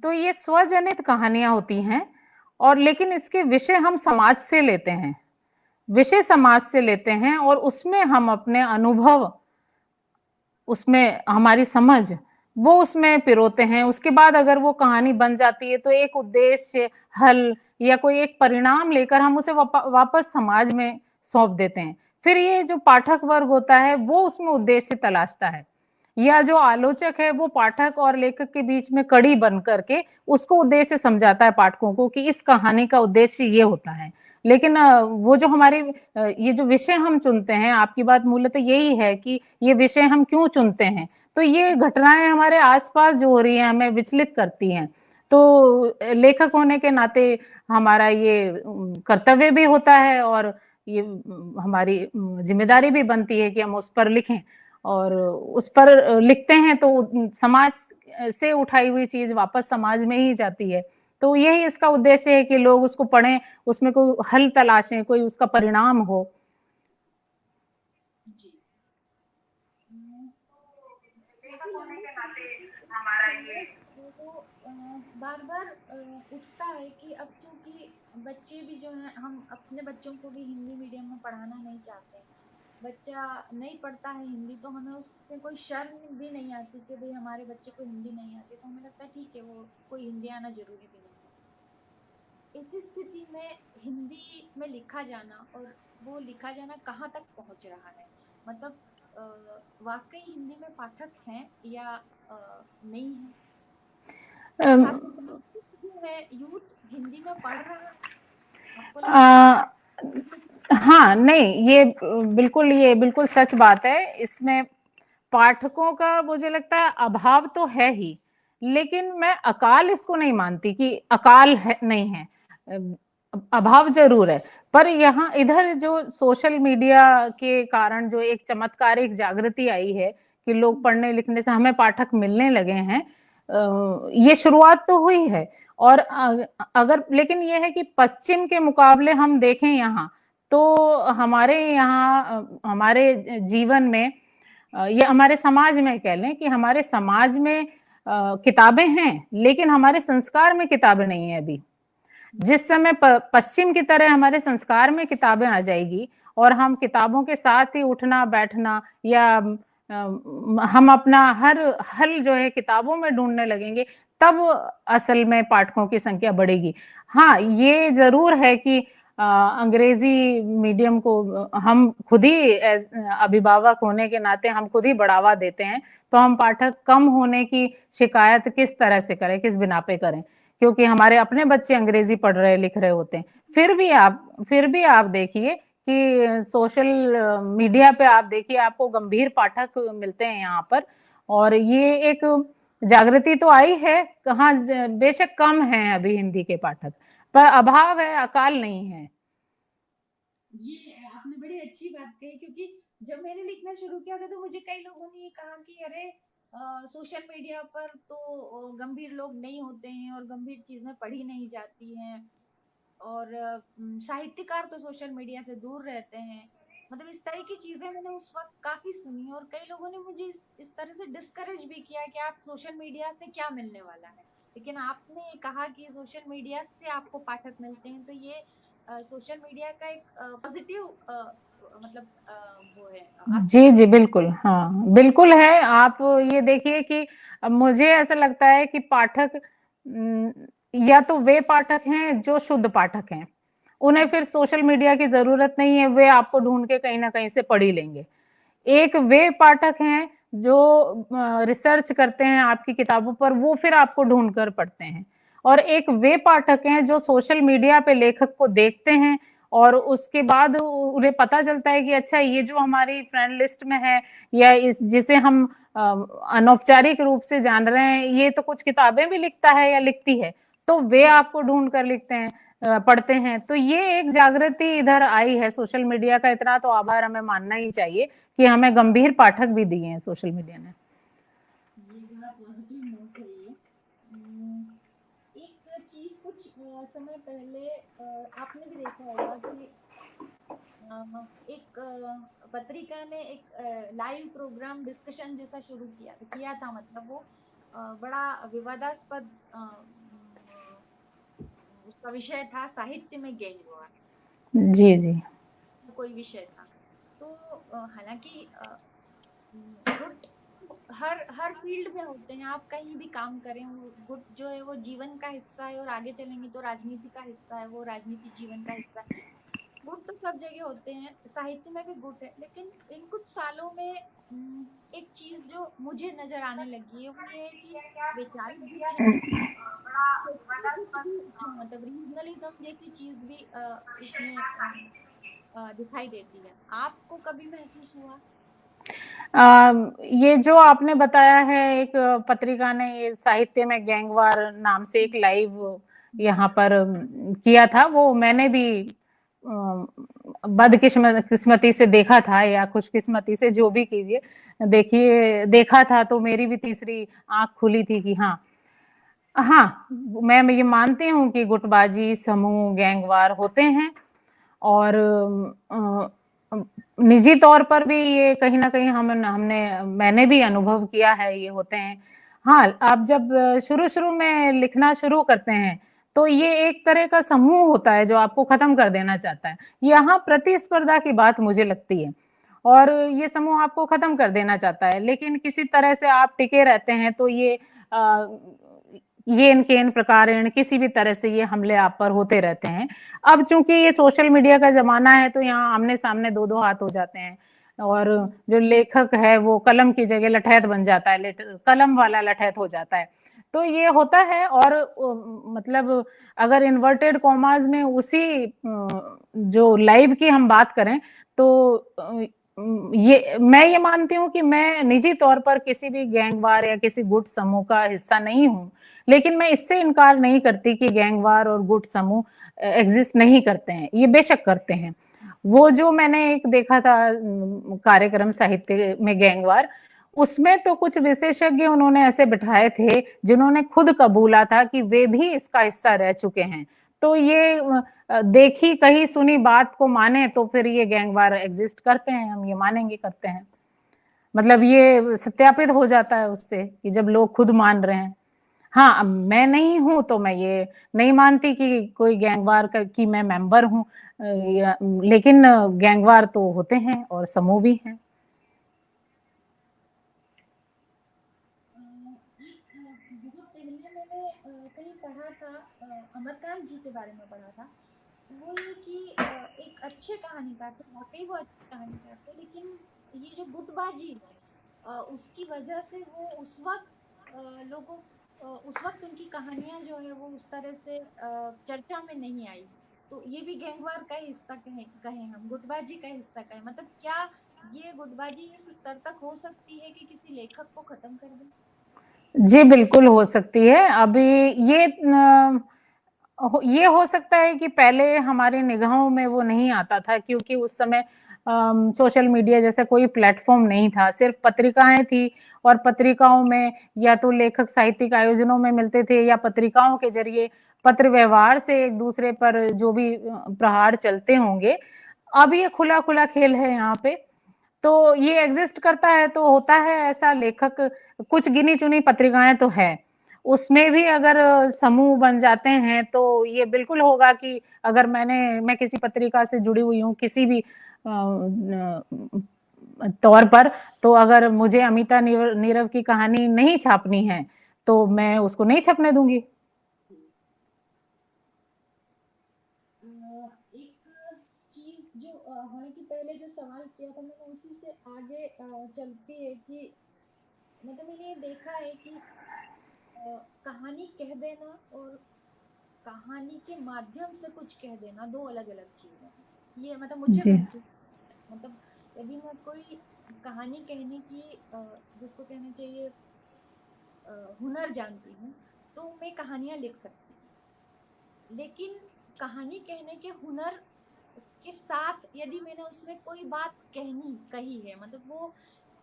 Speaker 1: तो ये स्वजनित कहानियां होती हैं और लेकिन इसके विषय हम समाज से लेते हैं, विषय समाज से लेते हैं और उसमें हम अपने अनुभव, उसमें हमारी समझ वो उसमें पिरोते हैं। उसके बाद अगर वो कहानी बन जाती है तो एक उद्देश्य, हल या कोई एक परिणाम लेकर हम उसे वापस समाज में सौंप देते हैं। फिर ये जो पाठक वर्ग होता है वो उसमें उद्देश्य तलाशता है, या जो आलोचक है वो पाठक और लेखक के बीच में कड़ी बन करके उसको उद्देश्य समझाता है पाठकों को कि इस कहानी का उद्देश्य ये होता है। लेकिन वो जो हमारे ये जो विषय हम चुनते हैं, आपकी बात मूलतः यही है कि ये विषय हम क्यों चुनते हैं, तो ये घटनाएं हमारे आसपास जो हो रही हैं हमें विचलित करती हैं। तो लेखक होने के नाते हमारा ये कर्तव्य भी होता है और ये हमारी जिम्मेदारी भी बनती है कि हम उस पर लिखें, और उस पर लिखते हैं तो समाज से उठाई हुई चीज वापस समाज में ही जाती है। तो यही इसका उद्देश्य है कि लोग उसको पढ़ें, उसमें कोई हल तलाशें, कोई उसका परिणाम हो।
Speaker 3: जी। काफी लंबे हमारा ये वो बार बार उठता है कि अब चूंकि बच्चे भी जो हैं, हम अपने बच्चों को भी हिंदी मीडियम में पढ़ाना नहीं चाहते। बच्चा नहीं पढ़ता है हिंदी तो हमें उसमें कोई शर्म भी नहीं आती कि भाई हमारे बच्चे को हिंदी नहीं आती, तो हमें लगता है ठीक है, वो कोई हिंदी आना जरूरी भी नहीं है। इस स्थिति में हिंदी में लिखा जाना, और वो लिखा जाना कहाँ तक पहुंच रहा है, मतलब वाकई हिंदी में पाठक हैं या नहीं है? खास करके जो है यूथ हिंदी में पढ़ रहा है, आपको लगता है?
Speaker 1: हाँ, नहीं, ये बिल्कुल सच बात है। इसमें पाठकों का मुझे लगता है अभाव तो है ही, लेकिन मैं अकाल इसको नहीं मानती कि अकाल है, नहीं है, अभाव जरूर है। पर यहाँ इधर जो सोशल मीडिया के कारण जो एक चमत्कारिक जागृति आई है कि लोग पढ़ने लिखने से हमें पाठक मिलने लगे हैं, ये शुरुआत तो हुई है। और अगर लेकिन ये है कि पश्चिम के मुकाबले हम देखें यहाँ, तो हमारे यहाँ हमारे जीवन में या हमारे समाज में कह लें कि हमारे समाज में किताबें हैं, लेकिन हमारे संस्कार में किताबें नहीं है अभी। जिस समय पश्चिम की तरह हमारे संस्कार में किताबें आ जाएगी और हम किताबों के साथ ही उठना बैठना या हम अपना हर हल जो है किताबों में ढूंढने लगेंगे, तब असल में पाठकों की संख्या बढ़ेगी। हाँ, ये जरूर है कि अंग्रेजी मीडियम को हम खुद ही अभिभावक होने के नाते हम खुद ही बढ़ावा देते हैं, तो हम पाठक कम होने की शिकायत किस तरह से करें, किस बिना पे करें, क्योंकि हमारे अपने बच्चे अंग्रेजी पढ़ रहे लिख रहे होते हैं। फिर भी आप देखिए कि सोशल मीडिया पे आप देखिए आपको गंभीर पाठक मिलते हैं यहाँ पर, और ये एक जागृति तो आई है। कहाँ, बेशक कम है अभी हिंदी के पाठक, पर अभाव है, अकाल नहीं है।
Speaker 3: ये आपने बड़ी अच्छी बात कही, क्योंकि जब मैंने लिखना शुरू किया था तो मुझे कई लोगों ने ये कहा कि अरे सोशल मीडिया पर तो गंभीर लोग नहीं होते हैं और गंभीर चीजें पढ़ी नहीं जाती हैं, और साहित्यकार तो सोशल मीडिया से दूर रहते हैं। मतलब इस तरह की चीजें मैंने उस वक्त काफी सुनी, और कई लोगों ने मुझे इस तरह से डिस्करेज भी किया कि आप सोशल मीडिया से क्या मिलने वाला है। लेकिन आपने कहा कि सोशल मीडिया से आपको पाठक मिलते हैं, तो ये सोशल मीडिया का एक पॉजिटिव मतलब वो है
Speaker 1: जी जी, बिल्कुल, हाँ बिल्कुल है। आप ये देखिए कि मुझे ऐसा लगता है कि पाठक या तो वे पाठक हैं जो शुद्ध पाठक हैं, उन्हें फिर सोशल मीडिया की जरूरत नहीं है, वे आपको ढूंढ के कहीं ना कहीं से पढ़ ही लेंगे। एक वे पाठक हैं जो रिसर्च करते हैं आपकी किताबों पर, वो फिर आपको ढूंढ कर पढ़ते हैं। और एक वे पाठक हैं जो सोशल मीडिया पे लेखक को देखते हैं और उसके बाद उन्हें पता चलता है कि अच्छा, ये जो हमारी फ्रेंड लिस्ट में है या इस जिसे हम अनौपचारिक रूप से जान रहे हैं, ये तो कुछ किताबें भी लिखता है या लिखती है, तो वे आपको ढूंढ कर लिखते हैं, पढ़ते हैं। तो ये एक जागृति इधर आई है सोशल मीडिया का, इतना तो आभार हमें मानना ही चाहिए कि हमें गंभीर पाठक भी दिए हैं सोशल मीडिया ने।
Speaker 3: ये बड़ा पॉजिटिव नोट है ये। एक चीज कुछ समय पहले आपने भी देखा होगा कि एक पत्रिका ने एक लाइव प्रोग्राम डिस्कशन जैसा शुरू किया था। मतलब वो बड़ा विवादास्पद उसका विषय था साहित्य में गैंगवार,
Speaker 1: जी जी।
Speaker 3: कोई विषय था। तो हालांकि गुट हर हर फील्ड में होते हैं, आप कहीं भी काम करें, वो गुट जो है वो जीवन का हिस्सा है, और आगे चलेंगे तो राजनीति का हिस्सा है, वो राजनीति जीवन का हिस्सा है। गुट तो सब जगह होते हैं, साहित्य में भी गुट है, लेकिन इन कुछ सालों में एक चीज जो मुझे नजर आने लगी है वो ये है कि वैचारिक गुट है, क्षेत्रीय गुट भी, मतलब रीजनलिज्म जैसी चीज भी इसमें दिखाई देती है। आपको कभी महसूस हुआ?
Speaker 1: ये जो आपने बताया है, एक पत्रिका ने ये साहित्य में गैंगवार नाम से एक लाइव यहाँ पर किया था, वो मैंने भी बदकिस्मती से देखा था, या खुशकिस्मती से, जो भी कीजिए, देखिए देखा था, तो मेरी भी तीसरी आंख खुली थी कि हाँ, हाँ, मैं ये मानती हूँ कि गुटबाजी समूह गैंगवार होते हैं, और निजी तौर पर भी ये कहीं ना कहीं हमने मैंने भी अनुभव किया है, ये होते हैं। हाँ, आप जब शुरू शुरू में लिखना शुरू करते हैं तो ये एक तरह का समूह होता है जो आपको खत्म कर देना चाहता है। यहाँ प्रतिस्पर्धा की बात मुझे लगती है, और ये समूह आपको खत्म कर देना चाहता है, लेकिन किसी तरह से आप टिके रहते हैं, तो ये इनके इन प्रकार किसी भी तरह से ये हमले आप पर होते रहते हैं। अब चूंकि ये सोशल मीडिया का जमाना है, तो यहाँ आमने सामने दो दो हाथ हो जाते हैं, और जो लेखक है वो कलम की जगह लठैत बन जाता है, कलम वाला लठैत हो जाता है। तो ये होता है, और मतलब अगर इन्वर्टेड कॉमाज में उसी जो लाइव की हम बात करें, तो ये मैं ये मानती हूँ कि मैं निजी तौर पर किसी भी गैंगवार या किसी गुट समूह का हिस्सा नहीं हूँ, लेकिन मैं इससे इनकार नहीं करती कि गैंगवार और गुट समूह एग्जिस्ट नहीं करते हैं, ये बेशक करते हैं। वो जो मैंने एक देखा था कार्यक्रम साहित्य में गैंगवार, उसमें तो कुछ विशेषज्ञ उन्होंने ऐसे बिठाए थे जिन्होंने खुद कबूला था कि वे भी इसका हिस्सा रह चुके हैं। तो ये देखी कही सुनी बात को माने तो फिर ये गैंगवार एग्जिस्ट करते हैं, हम ये मानेंगे करते हैं। मतलब ये सत्यापित हो जाता है उससे कि जब लोग खुद मान रहे हैं। हाँ, अब मैं नहीं हूं तो मैं ये नहीं मानती कि कोई गैंगवार की मैं मेंबर हूं, लेकिन गैंगवार तो होते हैं और समूह भी हैं।
Speaker 3: बहुत पहले मैंने कहीं पढ़ा था, अमरकांत जी के बारे में पढ़ा था। वो ये कि एक अच्छे कहानीकार थे, वाकई वो अच्छे कहानीकार थे, लेकिन ये जो गुटबाजी है, उसकी वजह से वो उस वक्त लोगों उस वक्त उनकी कहानियां जो है वो उस तरह से चर्चा में नहीं आई। तो ये भी गैंगवार का ही हिस्सा कहें हम, गुटबाजी का हिस्सा कहें, मतलब क्या ये गुटबाजी इस स्तर तक हो सकती है कि किसी लेखक को खत्म कर दे?
Speaker 1: जी बिल्कुल हो सकती है। अभी ये हो सकता है कि पहले हमारी निगाहों में वो नहीं आता था, क्योंकि उस समय सोशल मीडिया जैसा कोई प्लेटफॉर्म नहीं था, सिर्फ पत्रिकाएं थी, और पत्रिकाओं में या तो लेखक साहित्यिक आयोजनों में मिलते थे, या पत्रिकाओं के जरिए पत्र व्यवहार से एक दूसरे पर जो भी प्रहार चलते होंगे। अब ये खुला खुला खेल है यहाँ पे, तो ये एग्जिस्ट करता है, तो होता है ऐसा। लेखक, कुछ गिनी चुनी पत्रिकाएं तो है, उसमें भी अगर समूह बन जाते हैं तो ये बिल्कुल होगा कि अगर मैं किसी पत्रिका से जुड़ी हुई हूँ किसी भी तौर पर, तो अगर मुझे अमिता नीरव की कहानी नहीं छापनी है तो मैं उसको नहीं छपने दूंगी।
Speaker 3: एक चीज जो हालांकि पहले जो सवाल किया था मैंने उसी से आगे चलती है कि मतलब मैंने ये देखा है कि कहानी कह देना और कहानी के माध्यम से कुछ कह देना दो अलग अलग चीजें हैं। ये मतलब मुझे
Speaker 1: जी
Speaker 3: महसूस, मतलब यदि मैं कोई कहानी कहने की जिसको कहना चाहिए हुनर जानती हूँ, तो मैं कहानियां लिख सकती हूँ, लेकिन कहानी कहने के हुनर के साथ यदि मैंने उसमें कोई बात कही है, मतलब वो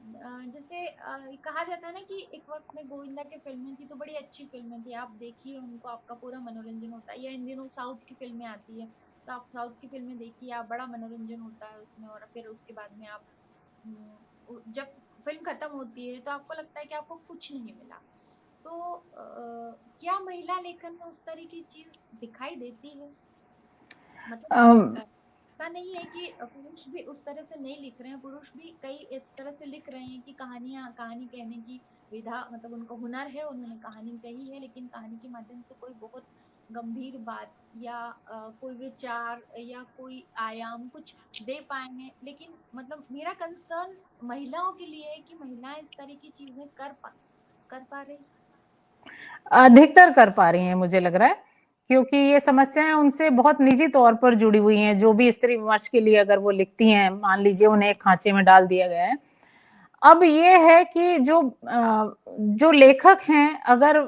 Speaker 3: जैसे कहा जाता है ना कि एक वक्त में गोविंदा की फिल्में थी तो बड़ी अच्छी फिल्में थी, आप देखिए उनको, आपका पूरा मनोरंजन होता है। या इन दिनों साउथ की फिल्में आती है, तो आप साउथ की फिल्में देखिए, आप बड़ा मनोरंजन होता है उसमें, और फिर उसके बाद में आप जब फिल्म खत्म होती है तो आपको लगता है कि आपको कुछ नहीं मिला। तो क्या महिला लेखन में उस तरह की चीज दिखाई देती है? मतलब
Speaker 1: अम,
Speaker 3: ऐसा नहीं है कि पुरुष भी उस तरह से नहीं लिख रहे हैं, पुरुष भी कई इस तरह से लिख रहे हैं कि कहानी कहने की विधा, मतलब उनको हुनर है, उन्होंने कहानी कही है, लेकिन कहानी के माध्यम से कोई बहुत गंभीर बात या कोई विचार या कोई आयाम कुछ दे पाए हैं। लेकिन मतलब मेरा कंसर्न महिलाओं के लिए है कि महिलाएं इस तरह की चीजें कर पा रही।
Speaker 1: अधिकतर कर पा रही हैं मुझे लग रहा है, क्योंकि ये समस्याएं उनसे बहुत निजी तौर पर जुड़ी हुई हैं। जो भी स्त्री विमर्श के लिए अगर वो लिखती हैं, मान लीजिए उन्हें एक खांचे में डाल दिया गया है। अब ये है कि जो लेखक हैं, अगर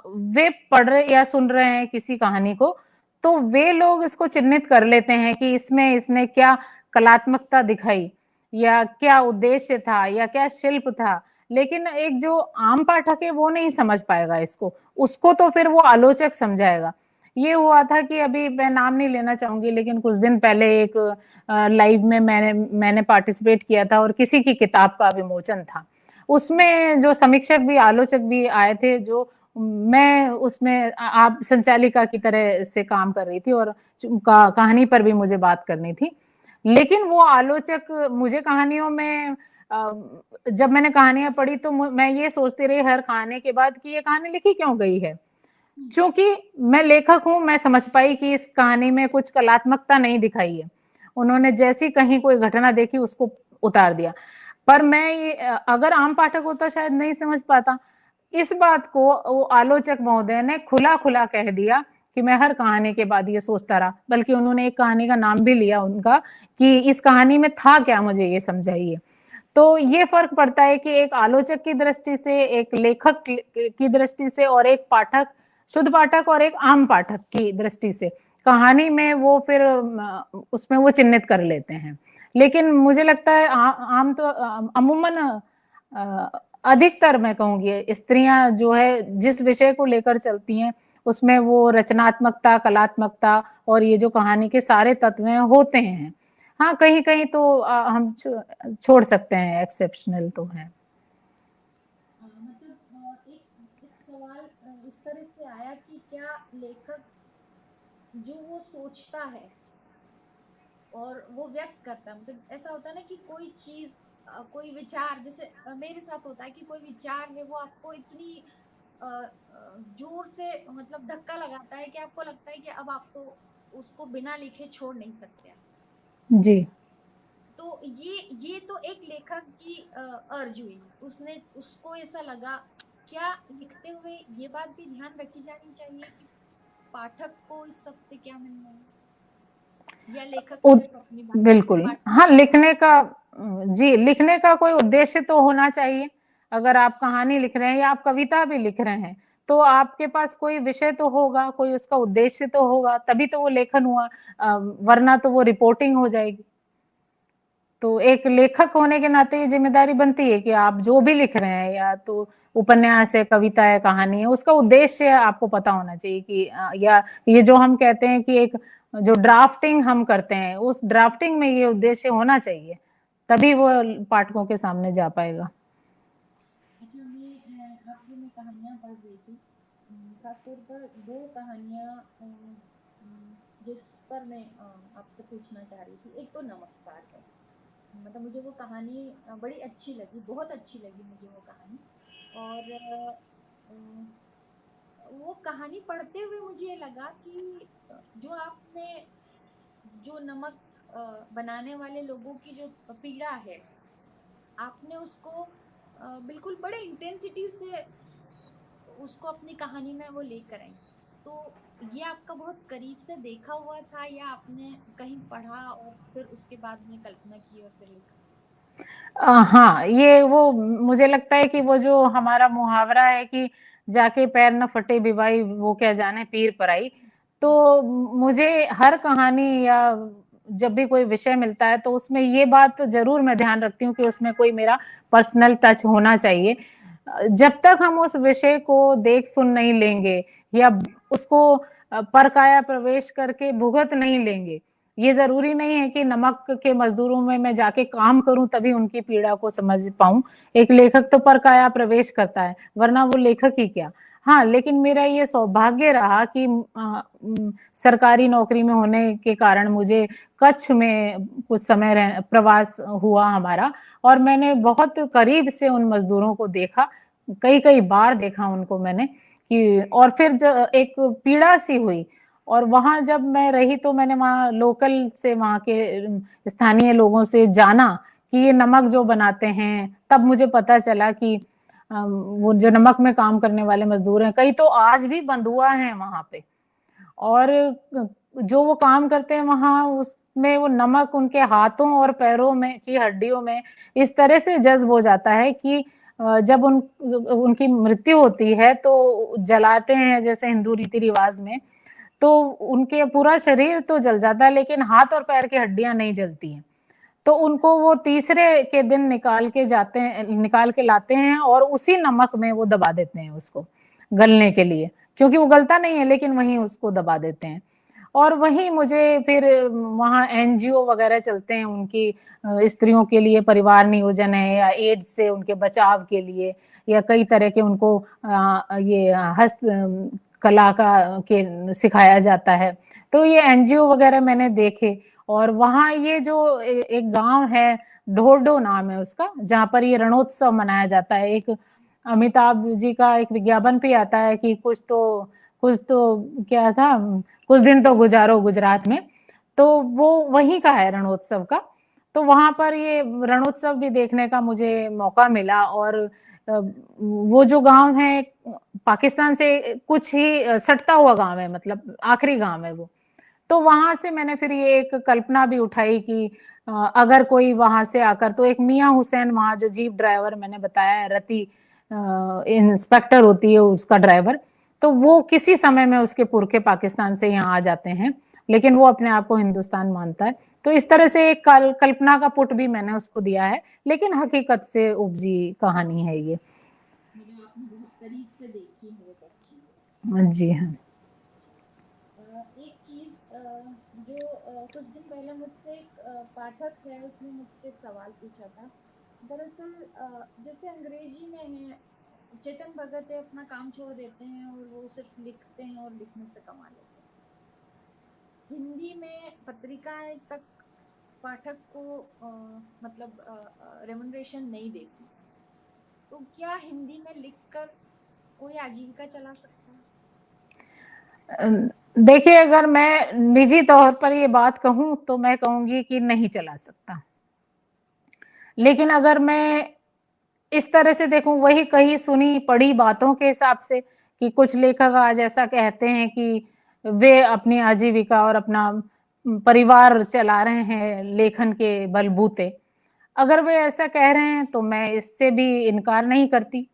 Speaker 1: वे पढ़ रहे या सुन रहे हैं किसी कहानी को, तो वे लोग इसको चिन्हित कर लेते हैं कि इसमें इसने क्या कलात्मकता दिखाई, या क्या उद्देश्य था, या क्या शिल्प था। लेकिन एक जो आम पाठक है वो नहीं समझ पाएगा इसको, उसको तो फिर वो आलोचक समझाएगा। ये हुआ था कि, अभी मैं नाम नहीं लेना चाहूंगी, लेकिन कुछ दिन पहले एक लाइव में मैंने पार्टिसिपेट किया था और किसी की किताब का विमोचन था। उसमें जो समीक्षक भी आलोचक भी आए थे, जो मैं उसमें आप संचालिका की तरह से काम कर रही थी और कहानी पर भी मुझे बात करनी थी। लेकिन वो आलोचक मुझे कहानियों में, जब मैंने कहानियां पढ़ी तो मैं ये सोचती रही हर कहानी के बाद कि ये कहानी लिखी क्यों गई है। क्योंकि मैं लेखक हूं, मैं समझ पाई कि इस कहानी में कुछ कलात्मकता नहीं दिखाई है। उन्होंने जैसी कहीं कोई घटना देखी उसको उतार दिया। पर मैं ये, अगर आम पाठक होता शायद नहीं समझ पाता। इस बात को वो आलोचक महोदय ने खुला खुला कह दिया कि मैं हर कहानी के बाद ये सोचता रहा। बल्कि उन्होंने एक कहानी का नाम भी लिया उनका, कि इस कहानी में था क्या, मुझे ये समझाइए। तो ये फर्क पड़ता है कि एक आलोचक की दृष्टि से, एक लेखक की दृष्टि से, और एक पाठक, शुद्ध पाठक और एक आम पाठक की दृष्टि से कहानी में वो फिर उसमें वो चिन्हित कर लेते हैं। लेकिन मुझे लगता है आम तो अमूमन अधिकतर मैं कहूंगी स्त्रियां जो है जिस विषय को लेकर चलती हैं, उसमें वो रचनात्मकता, कलात्मकता और ये जो कहानी के सारे तत्व हैं होते हैं। हाँ, कहीं कहीं तो हम छोड़ सकते हैं, एक्सेप्शनल तो है।
Speaker 3: मतलब एक सवाल इस तरह से आया कि क्या लेखक जो वो सोचता है और वो व्यक्त करता है, मतलब ऐसा होता है ना कि कोई चीज कोई विचार, जैसे मेरे साथ होता है कि कोई विचार है वो आपको इतनी जोर से मतलब धक्का लगाता है कि आपको लगता है कि अब आपको उसको बिना लिखे छोड़ नहीं सकते आप।
Speaker 1: जी।
Speaker 3: तो ये तो एक लेखक की अर्ज हुई, उसने उसको ऐसा लगा। क्या लिखते हुए ये बात भी ध्यान रखी जानी चाहिए कि पाठक को इस सब से क्या मिलना है, या लेखक सिर्फ अपनी बात
Speaker 1: बिल्कुल, हाँ, लिखने का, जी, लिखने का कोई उद्देश्य तो होना चाहिए। अगर आप कहानी लिख रहे हैं या आप कविता भी लिख रहे हैं, तो आपके पास कोई विषय तो होगा, कोई उसका उद्देश्य तो होगा, तभी तो वो लेखन हुआ। वरना तो वो रिपोर्टिंग हो जाएगी। तो एक लेखक होने के नाते ये जिम्मेदारी बनती है कि आप जो भी लिख रहे हैं, या तो उपन्यास है, कविता है, कहानी है, उसका उद्देश्य आपको पता होना चाहिए कि या ये जो हम कहते हैं कि एक जो ड्राफ्टिंग हम करते हैं, उस ड्राफ्टिंग में ये उद्देश्य होना चाहिए, तभी वो पाठकों के सामने जा पाएगा।
Speaker 3: अच्छा, आपकी मैं कहानियां पढ़ रही थी, खासतौर पर दो कहानियां जिस पर मैं आपसे पूछना चाह रही थी। एक तो नमकसार है, मतलब मुझे वो कहानी बड़ी अच्छी लगी, बहुत अच्छी लगी मुझे वो कहानी। और वो कहानी पढ़ते हुए मुझे ये लगा कि जो आपने जो नमक बनाने वाले लोगों की जो पीड़ा है, आपने उसको बिल्कुल बड़े इंटेंसिटी से उसको अपनी कहानी में वो लेकर आई। तो ये आपका बहुत करीब से देखा हुआ था, या आपने कहीं पढ़ा और फिर उसके बाद में कल्पना की और फिर लिखा?
Speaker 1: हाँ, ये वो मुझे लगता है कि वो जो हमारा मुहावरा है कि जाके पैर न फटे बिवाई, वो क्या जाने पीर पराई। तो मुझे हर कहानी या जब भी कोई विषय मिलता है, तो उसमें ये बात जरूर मैं ध्यान रखती हूँ कि उसमें कोई मेरा पर्सनल टच होना चाहिए। जब तक हम उस विषय को देख सुन नहीं लेंगे, या उसको परकाया प्रवेश करके भुगत नहीं लेंगे, ये जरूरी नहीं है कि नमक के मजदूरों में मैं जाके काम करूं तभी उनकी पीड़ा को समझ पाऊं। एक लेखक तो परकाया प्रवेश करता है, वरना वो लेखक ही क्या। हाँ, लेकिन मेरा ये सौभाग्य रहा कि सरकारी नौकरी में होने के कारण मुझे कच्छ में कुछ समय प्रवास हुआ हमारा, और मैंने बहुत करीब से उन मजदूरों को देखा, कई कई बार देखा उनको मैंने कि, और फिर एक पीड़ा सी हुई। और वहां जब मैं रही तो मैंने वहां लोकल से, वहां के स्थानीय लोगों से जाना कि ये नमक जो बनाते हैं, तब मुझे पता चला कि वो जो नमक में काम करने वाले मजदूर हैं, कई तो आज भी बंधुआ हैं वहां पे, और जो वो काम करते हैं वहां, उसमें वो नमक उनके हाथों और पैरों में की हड्डियों में इस तरह से जज्ब हो जाता है कि जब उनकी मृत्यु होती है तो जलाते हैं जैसे हिंदू रीति रिवाज में, तो उनके पूरा शरीर तो जल जाता है लेकिन हाथ और पैर की हड्डियां नहीं जलती हैं। तो उनको वो तीसरे के दिन निकाल के लाते हैं और उसी नमक में वो दबा देते हैं उसको गलने के लिए, क्योंकि वो गलता नहीं है लेकिन वहीं उसको दबा देते हैं। और वहीं मुझे फिर वहाँ एनजीओ वगैरह चलते हैं उनकी, स्त्रियों के लिए परिवार नियोजन है, या एड्स से उनके बचाव के लिए, या कई तरह के उनको ये हस्त कला का के सिखाया जाता है। तो ये एनजीओ वगैरह मैंने देखे। और वहाँ ये जो एक गांव है, ढोरडो नाम है उसका, जहाँ पर ये रणोत्सव मनाया जाता है। एक अमिताभ जी का एक विज्ञापन भी आता है कि कुछ तो क्या था, कुछ दिन तो गुजारो गुजरात में, तो वो वहीं का है रणोत्सव का। तो वहां पर ये रणोत्सव भी देखने का मुझे मौका मिला। और वो जो गांव है पाकिस्तान से कुछ ही सटता हुआ गांव है, मतलब आखिरी गांव है वो। तो वहां से मैंने फिर ये एक कल्पना भी उठाई कि अगर कोई वहां से आकर, तो एक मियां हुसैन वहां जो जीप ड्राइवर मैंने बताया, रति इंस्पेक्टर होती है उसका ड्राइवर, तो वो किसी समय में उसके पुरखे पाकिस्तान से यहाँ आ जाते हैं, लेकिन वो अपने आप को हिंदुस्तान मानता है। तो इस तरह से एक कल्पना का पुट भी मैंने उसको दिया है, लेकिन हकीकत से उपजी कहानी है ये।
Speaker 3: मतलब आपने बहुत करीब से देखी है वो सब चीजें।
Speaker 1: जी हाँ।
Speaker 3: एक चीज जो कुछ दिन पहले मुझसे एक पाठक है, उसने मुझसे एक सवाल पूछा था। दरअसल जैसे अंग्रेजी में है, चेतन भगत है, अपना काम छोड़ देते हैं और वो सिर्फ लिखते हैं और लिखने से कमा लेते हैं। हिंदी में पत्रिकाएं तक पाठक को मतलब रेमुनरेशन नहीं देती, तो क्या हिंदी में लिखकर कोई आजीविका चला सकता है?
Speaker 1: देखिए, अगर मैं निजी तौर पर ये बात कहूं तो मैं कहूंगी कि नहीं चला सकता। लेकिन अगर मैं इस तरह से देखूं, वही कही सुनी पढ़ी बातों के हिसाब से, कि कुछ लेखक आज ऐसा कहते हैं कि वे अपनी आजीविका और अपना परिवार चला रहे हैं लेखन के बलबूते, अगर वे ऐसा कह रहे हैं तो मैं इससे भी इनकार नहीं करती।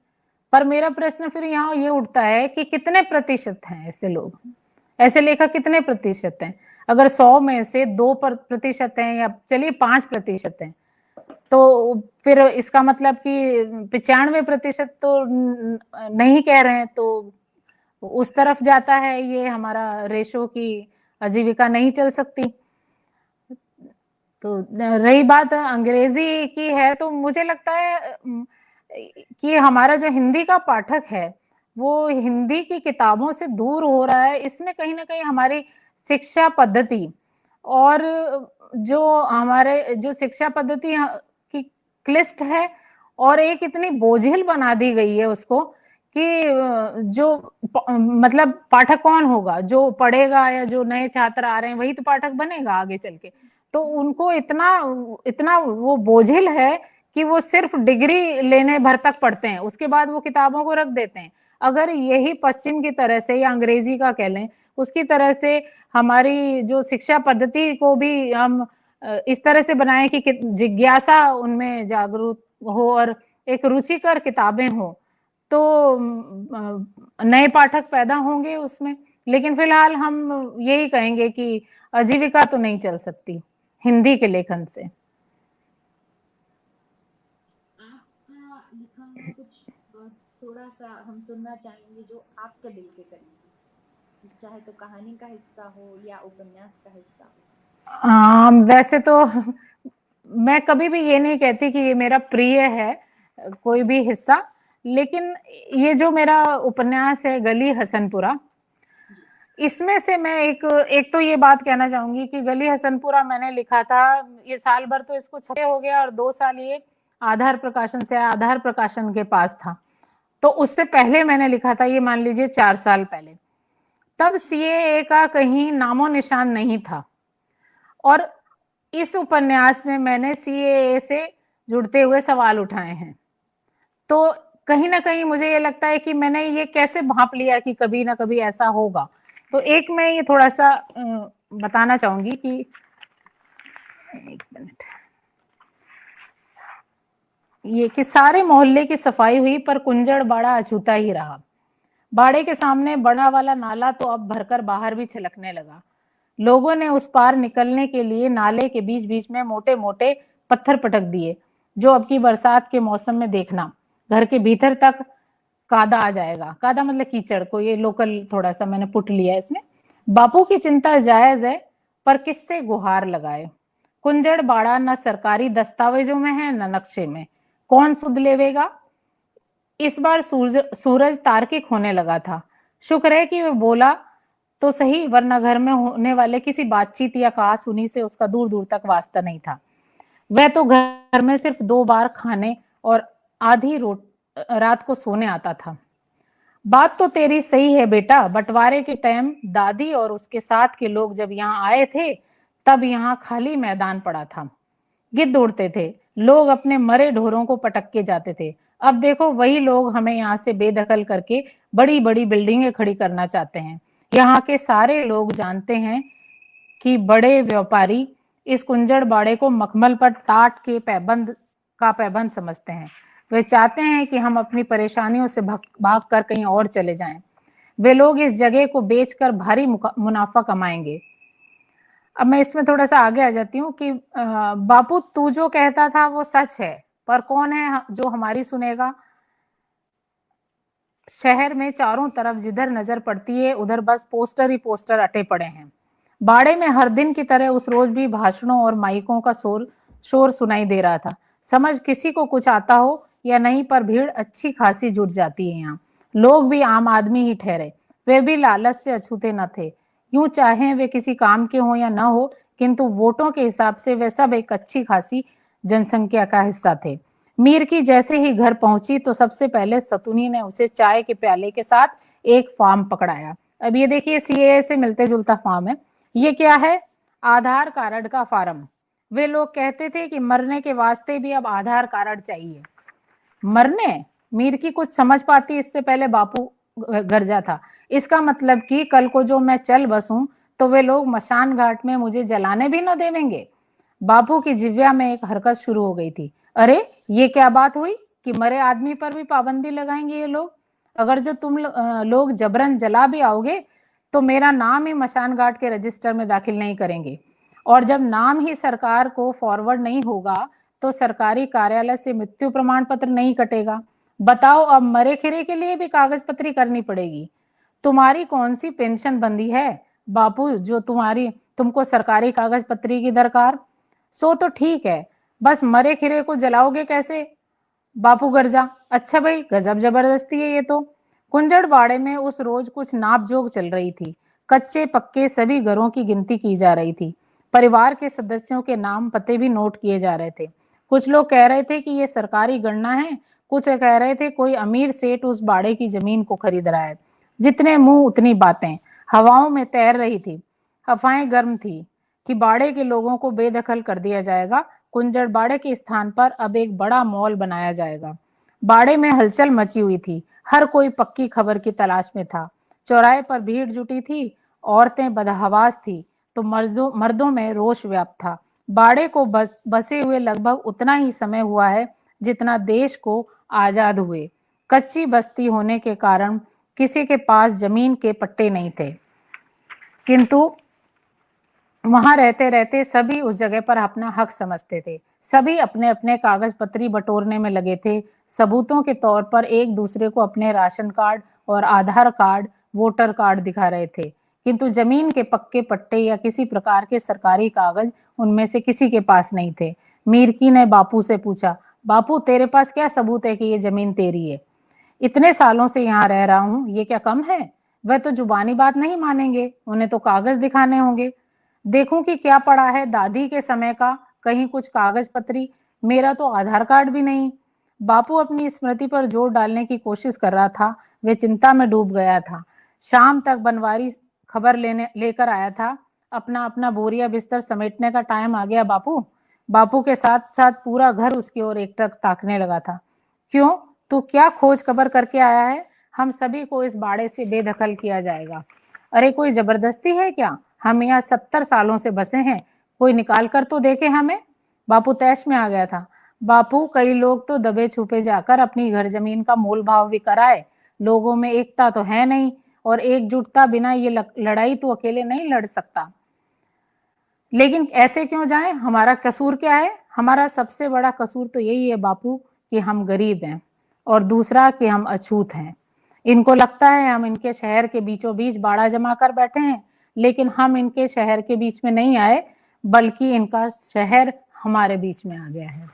Speaker 1: पर मेरा प्रश्न फिर यहाँ ये उठता है कि कितने प्रतिशत हैं ऐसे लोग, ऐसे लेखक कितने प्रतिशत हैं? अगर 100 में से 2% हैं, या चलिए 5% हैं, तो फिर इसका मतलब कि 95% तो नहीं कह रहे हैं, तो उस तरफ जाता है ये हमारा रेशो की आजीविका नहीं चल सकती। तो रही बात अंग्रेजी की है, तो मुझे लगता है कि हमारा जो हिंदी का पाठक है वो हिंदी की किताबों से दूर हो रहा है। इसमें कहीं ना कहीं हमारी शिक्षा पद्धति, और जो हमारे जो शिक्षा पद्धति की क्लिष्ट है, और एक इतनी बोझिल बना दी गई है उसको कि जो मतलब पाठक कौन होगा, जो पढ़ेगा या जो नए छात्र आ रहे हैं वही तो पाठक बनेगा आगे चल के। तो उनको इतना इतना वो बोझिल है कि वो सिर्फ डिग्री लेने भर तक पढ़ते हैं, उसके बाद वो किताबों को रख देते हैं। अगर यही पश्चिम की तरह से, या अंग्रेजी का कह लें उसकी तरह से, हमारी जो शिक्षा पद्धति को भी हम इस तरह से बनाएं कि जिज्ञासा उनमें जागरूक हो और एक रुचिकर किताबें हो, तो नए पाठक पैदा होंगे उसमें। लेकिन फिलहाल हम यही कहेंगे कि आजीविका तो नहीं चल सकती हिंदी के लेखन से।
Speaker 3: आपका लिखा हुआ कुछ थोड़ा सा हम सुनना चाहेंगे जो आपके दिल के करीब हो, चाहे तो कहानी का हिस्सा हो या उपन्यास का हिस्सा हो।
Speaker 1: वैसे तो मैं कभी भी ये नहीं कहती कि ये मेरा प्रिय है कोई भी हिस्सा, लेकिन ये जो मेरा उपन्यास है गली हसनपुरा, इसमें से मैं एक एक तो ये बात कहना चाहूंगी कि गली हसनपुरा मैंने लिखा था, ये साल भर तो इसको छपे हो गया और 2 साल ये आधार प्रकाशन से आधार प्रकाशन के पास था। तो उससे पहले मैंने लिखा था, ये मान लीजिए 4 साल पहले। तब सीएए का कहीं नामो निशान नहीं था, और इस उपन्यास में मैंने सीएए से जुड़ते हुए सवाल उठाए हैं। तो कहीं ना कहीं मुझे ये लगता है कि मैंने ये कैसे भांप लिया कि कभी ना कभी ऐसा होगा। तो एक मैं ये थोड़ा सा बताना चाहूंगी कि, एक मिनट, ये कि सारे मोहल्ले की सफाई हुई पर कुंजड़ बाड़ा अछूता ही रहा। बाड़े के सामने बड़ा वाला नाला तो अब भरकर बाहर भी छलकने लगा। लोगों ने उस पार निकलने के लिए नाले के बीच बीच में मोटे मोटे पत्थर पटक दिए, जो अब की बरसात के मौसम में देखना घर के भीतर तक कादा आ जाएगा। कादा मतलब कीचड़ को, ये लोकल थोड़ा सा मैंने पुट लिया है इसमें। बापू की चिंता जायज है, पर किससे गुहार लगाए। कुंजड़ बाड़ा न सरकारी दस्तावेजों में है न नक्शे में, कौन सुध लेवेगा। इस बार सूरज तार्किक होने लगा था। शुक्र है कि वह बोला तो सही, वरना घर में होने वाले किसी बातचीत या कहासुनी से उसका दूर दूर तक वास्ता नहीं था। वह तो घर में सिर्फ 2 बार खाने और आधी रात को सोने आता था। बात तो तेरी सही है बेटा, बंटवारे के टाइम दादी और उसके साथ के लोग जब यहाँ आए थे, तब यहाँ खाली मैदान पड़ा था। गिद्ध उड़ते थे, लोग अपने मरे ढोरों को पटक के जाते थे। अब देखो वही लोग हमें यहाँ से बेदखल करके बड़ी बड़ी बिल्डिंगें खड़ी करना चाहते हैं। यहाँ के सारे लोग जानते हैं कि बड़े व्यापारी इस कुंजड़ बाड़े को मखमल पर टाट के पैबंद समझते हैं। वे चाहते हैं कि हम अपनी परेशानियों से भाग कर कहीं और चले जाएं। वे लोग इस जगह को बेचकर भारी मुनाफा कमाएंगे। अब मैं इसमें थोड़ा सा आगे आ जाती हूँ कि बापू तू जो कहता था वो सच है, पर कौन है जो हमारी सुनेगा। शहर में चारों तरफ जिधर नजर पड़ती है उधर बस पोस्टर ही पोस्टर अटे पड़े हैं। बाड़े में हर दिन की तरह उस रोज भी भाषणों और माइकों का शोर सुनाई दे रहा था। समझ किसी को कुछ आता हो या नहीं, पर भीड़ अच्छी खासी जुट जाती है यहाँ। लोग भी आम आदमी ही ठहरे, वे भी लालच से अछूते न थे। यूं चाहे वे किसी काम के हों या न हो, किंतु वोटों के हिसाब से वे सब एक अच्छी खासी जनसंख्या का हिस्सा थे। मीर की जैसे ही घर पहुंची तो सबसे पहले सतुनी ने उसे चाय के प्याले के साथ एक फॉर्म पकड़ाया। अब ये देखिए सीएए से मिलते जुलता फॉर्म है। ये क्या है? आधार कार्ड का फार्म। वे लोग कहते थे कि मरने के वास्ते भी अब आधार कार्ड चाहिए। मरने? मीर की कुछ समझ पाती इससे पहले बापू गरजा था। इसका मतलब कि कल को जो मैं चल बसूं तो वे लोग मशान घाट में मुझे जलाने भी न देवेंगे। बापू की जिव्या में एक हरकत शुरू हो गई थी। अरे ये क्या बात हुई कि मरे आदमी पर भी पाबंदी लगाएंगे ये लोग। अगर जो तुम लोग जबरन जला भी आओगे तो मेरा नाम ही मशान घाट के रजिस्टर में दाखिल नहीं करेंगे, और जब नाम ही सरकार को फॉरवर्ड नहीं होगा तो सरकारी कार्यालय से मृत्यु प्रमाण पत्र नहीं कटेगा। बताओ, अब मरे खिरे के लिए भी कागज पत्री करनी पड़ेगी। तुम्हारी कौन सी पेंशन बंदी है बापू जो तुमको सरकारी कागज पत्री की दरकार। सो तो ठीक है, बस मरे खिरे को जलाओगे कैसे? बापू गरजा। अच्छा भाई, गजब जबरदस्ती है ये तो। कुंजड़ बाड़े में उस रोज कुछ नापजोग चल रही थी। कच्चे पक्के सभी घरों की गिनती की जा रही थी। परिवार के सदस्यों के नाम पते भी नोट किए जा रहे थे। कुछ लोग कह रहे थे कि ये सरकारी गणना है, कुछ कह रहे थे कोई अमीर सेठ उस बाड़े की जमीन को खरीद रहा है। जितने मुंह उतनी बातें हवाओं में तैर रही थी। अफवाहें गर्म थी कि बाड़े के लोगों को बेदखल कर दिया जाएगा। कुंजड़ बाड़े के स्थान पर अब एक बड़ा मॉल बनाया जाएगा। बाड़े में हलचल मची हुई थी। हर कोई पक्की खबर की तलाश में था। चौराहे पर भीड़ जुटी थी। औरतें बदहवास थी तो मर्दों में रोष व्याप्त था। बाड़े को बसे हुए लगभग उतना ही समय हुआ है जितना देश को आजाद हुए। कच्ची बस्ती होने के कारण किसी के पास जमीन के पट्टे नहीं थे, किंतु वहां रहते रहते सभी उस जगह पर अपना हक समझते थे। सभी अपने अपने कागज पत्री बटोरने में लगे थे। सबूतों के तौर पर एक दूसरे को अपने राशन कार्ड और आधार कार्ड, वोटर कार्ड दिखा रहे थे। किंतु जमीन के पक्के पट्टे या किसी प्रकार के सरकारी कागज उनमें से किसी के पास नहीं थे। मीरकी ने बापू से पूछा, बापू तेरे पास क्या सबूत है कि ये जमीन तेरी है? इतने सालों से यहाँ रह रहा हूँ, ये क्या कम है? वह तो जुबानी बात नहीं मानेंगे, उन्हें तो कागज दिखाने होंगे। देखूं कि क्या पड़ा है दादी के समय का, कहीं कुछ कागज पत्री, मेरा तो आधार कार्ड भी नहीं। बापू अपनी स्मृति पर जोर डालने की कोशिश कर रहा था, वे चिंता में डूब गया था। शाम तक बनवारी खबर लेकर आया था, अपना अपना बोरिया बिस्तर समेटने का टाइम आ गया बापू। बापू के साथ साथ पूरा घर उसकी ओर एकटक ताकने लगा था। क्यों, तू क्या खोज खबर करके आया है? हम सभी को इस बाड़े से बेदखल किया जाएगा। अरे कोई जबरदस्ती है क्या? हम यहाँ 70 सालों से बसे हैं, कोई निकाल कर तो देखे हमें। बापू तैश में आ गया था। बापू, कई लोग तो दबे छुपे जाकर अपनी घर जमीन का मोल भाव भी कराए। लोगों में एकता तो है नहीं, और एकजुटता बिना ये लड़ाई तो अकेले नहीं लड़ सकता। लेकिन ऐसे क्यों जाएं? हमारा कसूर क्या है? हमारा सबसे बड़ा कसूर तो यही है बापू कि हम गरीब हैं, और दूसरा कि हम अछूत हैं। इनको लगता है हम इनके शहर के बीचों बीच बाड़ा जमा कर बैठे हैं, लेकिन हम इनके शहर के बीच में नहीं आए, बल्कि इनका शहर हमारे बीच में आ गया है।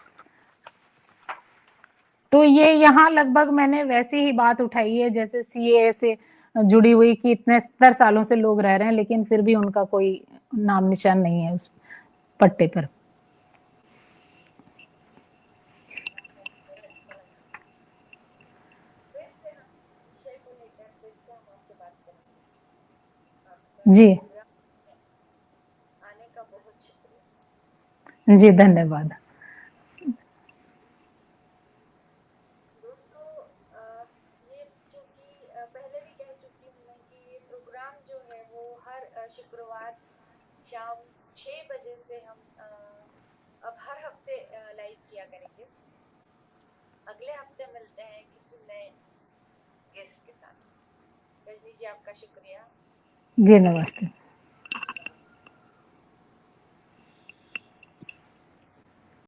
Speaker 1: तो ये यहाँ लगभग मैंने वैसी ही बात उठाई है जैसे सीएए से जुड़ी हुई, कि इतने 70 सालों से लोग रह रहे हैं लेकिन फिर भी उनका कोई नाम निशान नहीं है उस पट्टे पर।
Speaker 2: फिर से हम इस विषय को लेकर फिर से हम आपसे बात करेंगे। आपका
Speaker 1: जी
Speaker 2: प्रोग्राम में आने का बहुत शुक्रिया।
Speaker 1: जी, धन्यवाद।
Speaker 2: दोस्तों, ये जो कि पहले भी कह चुकी हूँ मैं कि ये प्रोग्राम जो है वो हर शुक्रवार शाम 6 बजे से हम अब हर हफ्ते लाइव किया करेंगे। अगले हफ्ते मिलते हैं किसी नए गेस्ट के साथ। रजनी जी, आपका शुक्रिया।
Speaker 1: जी नमस्ते।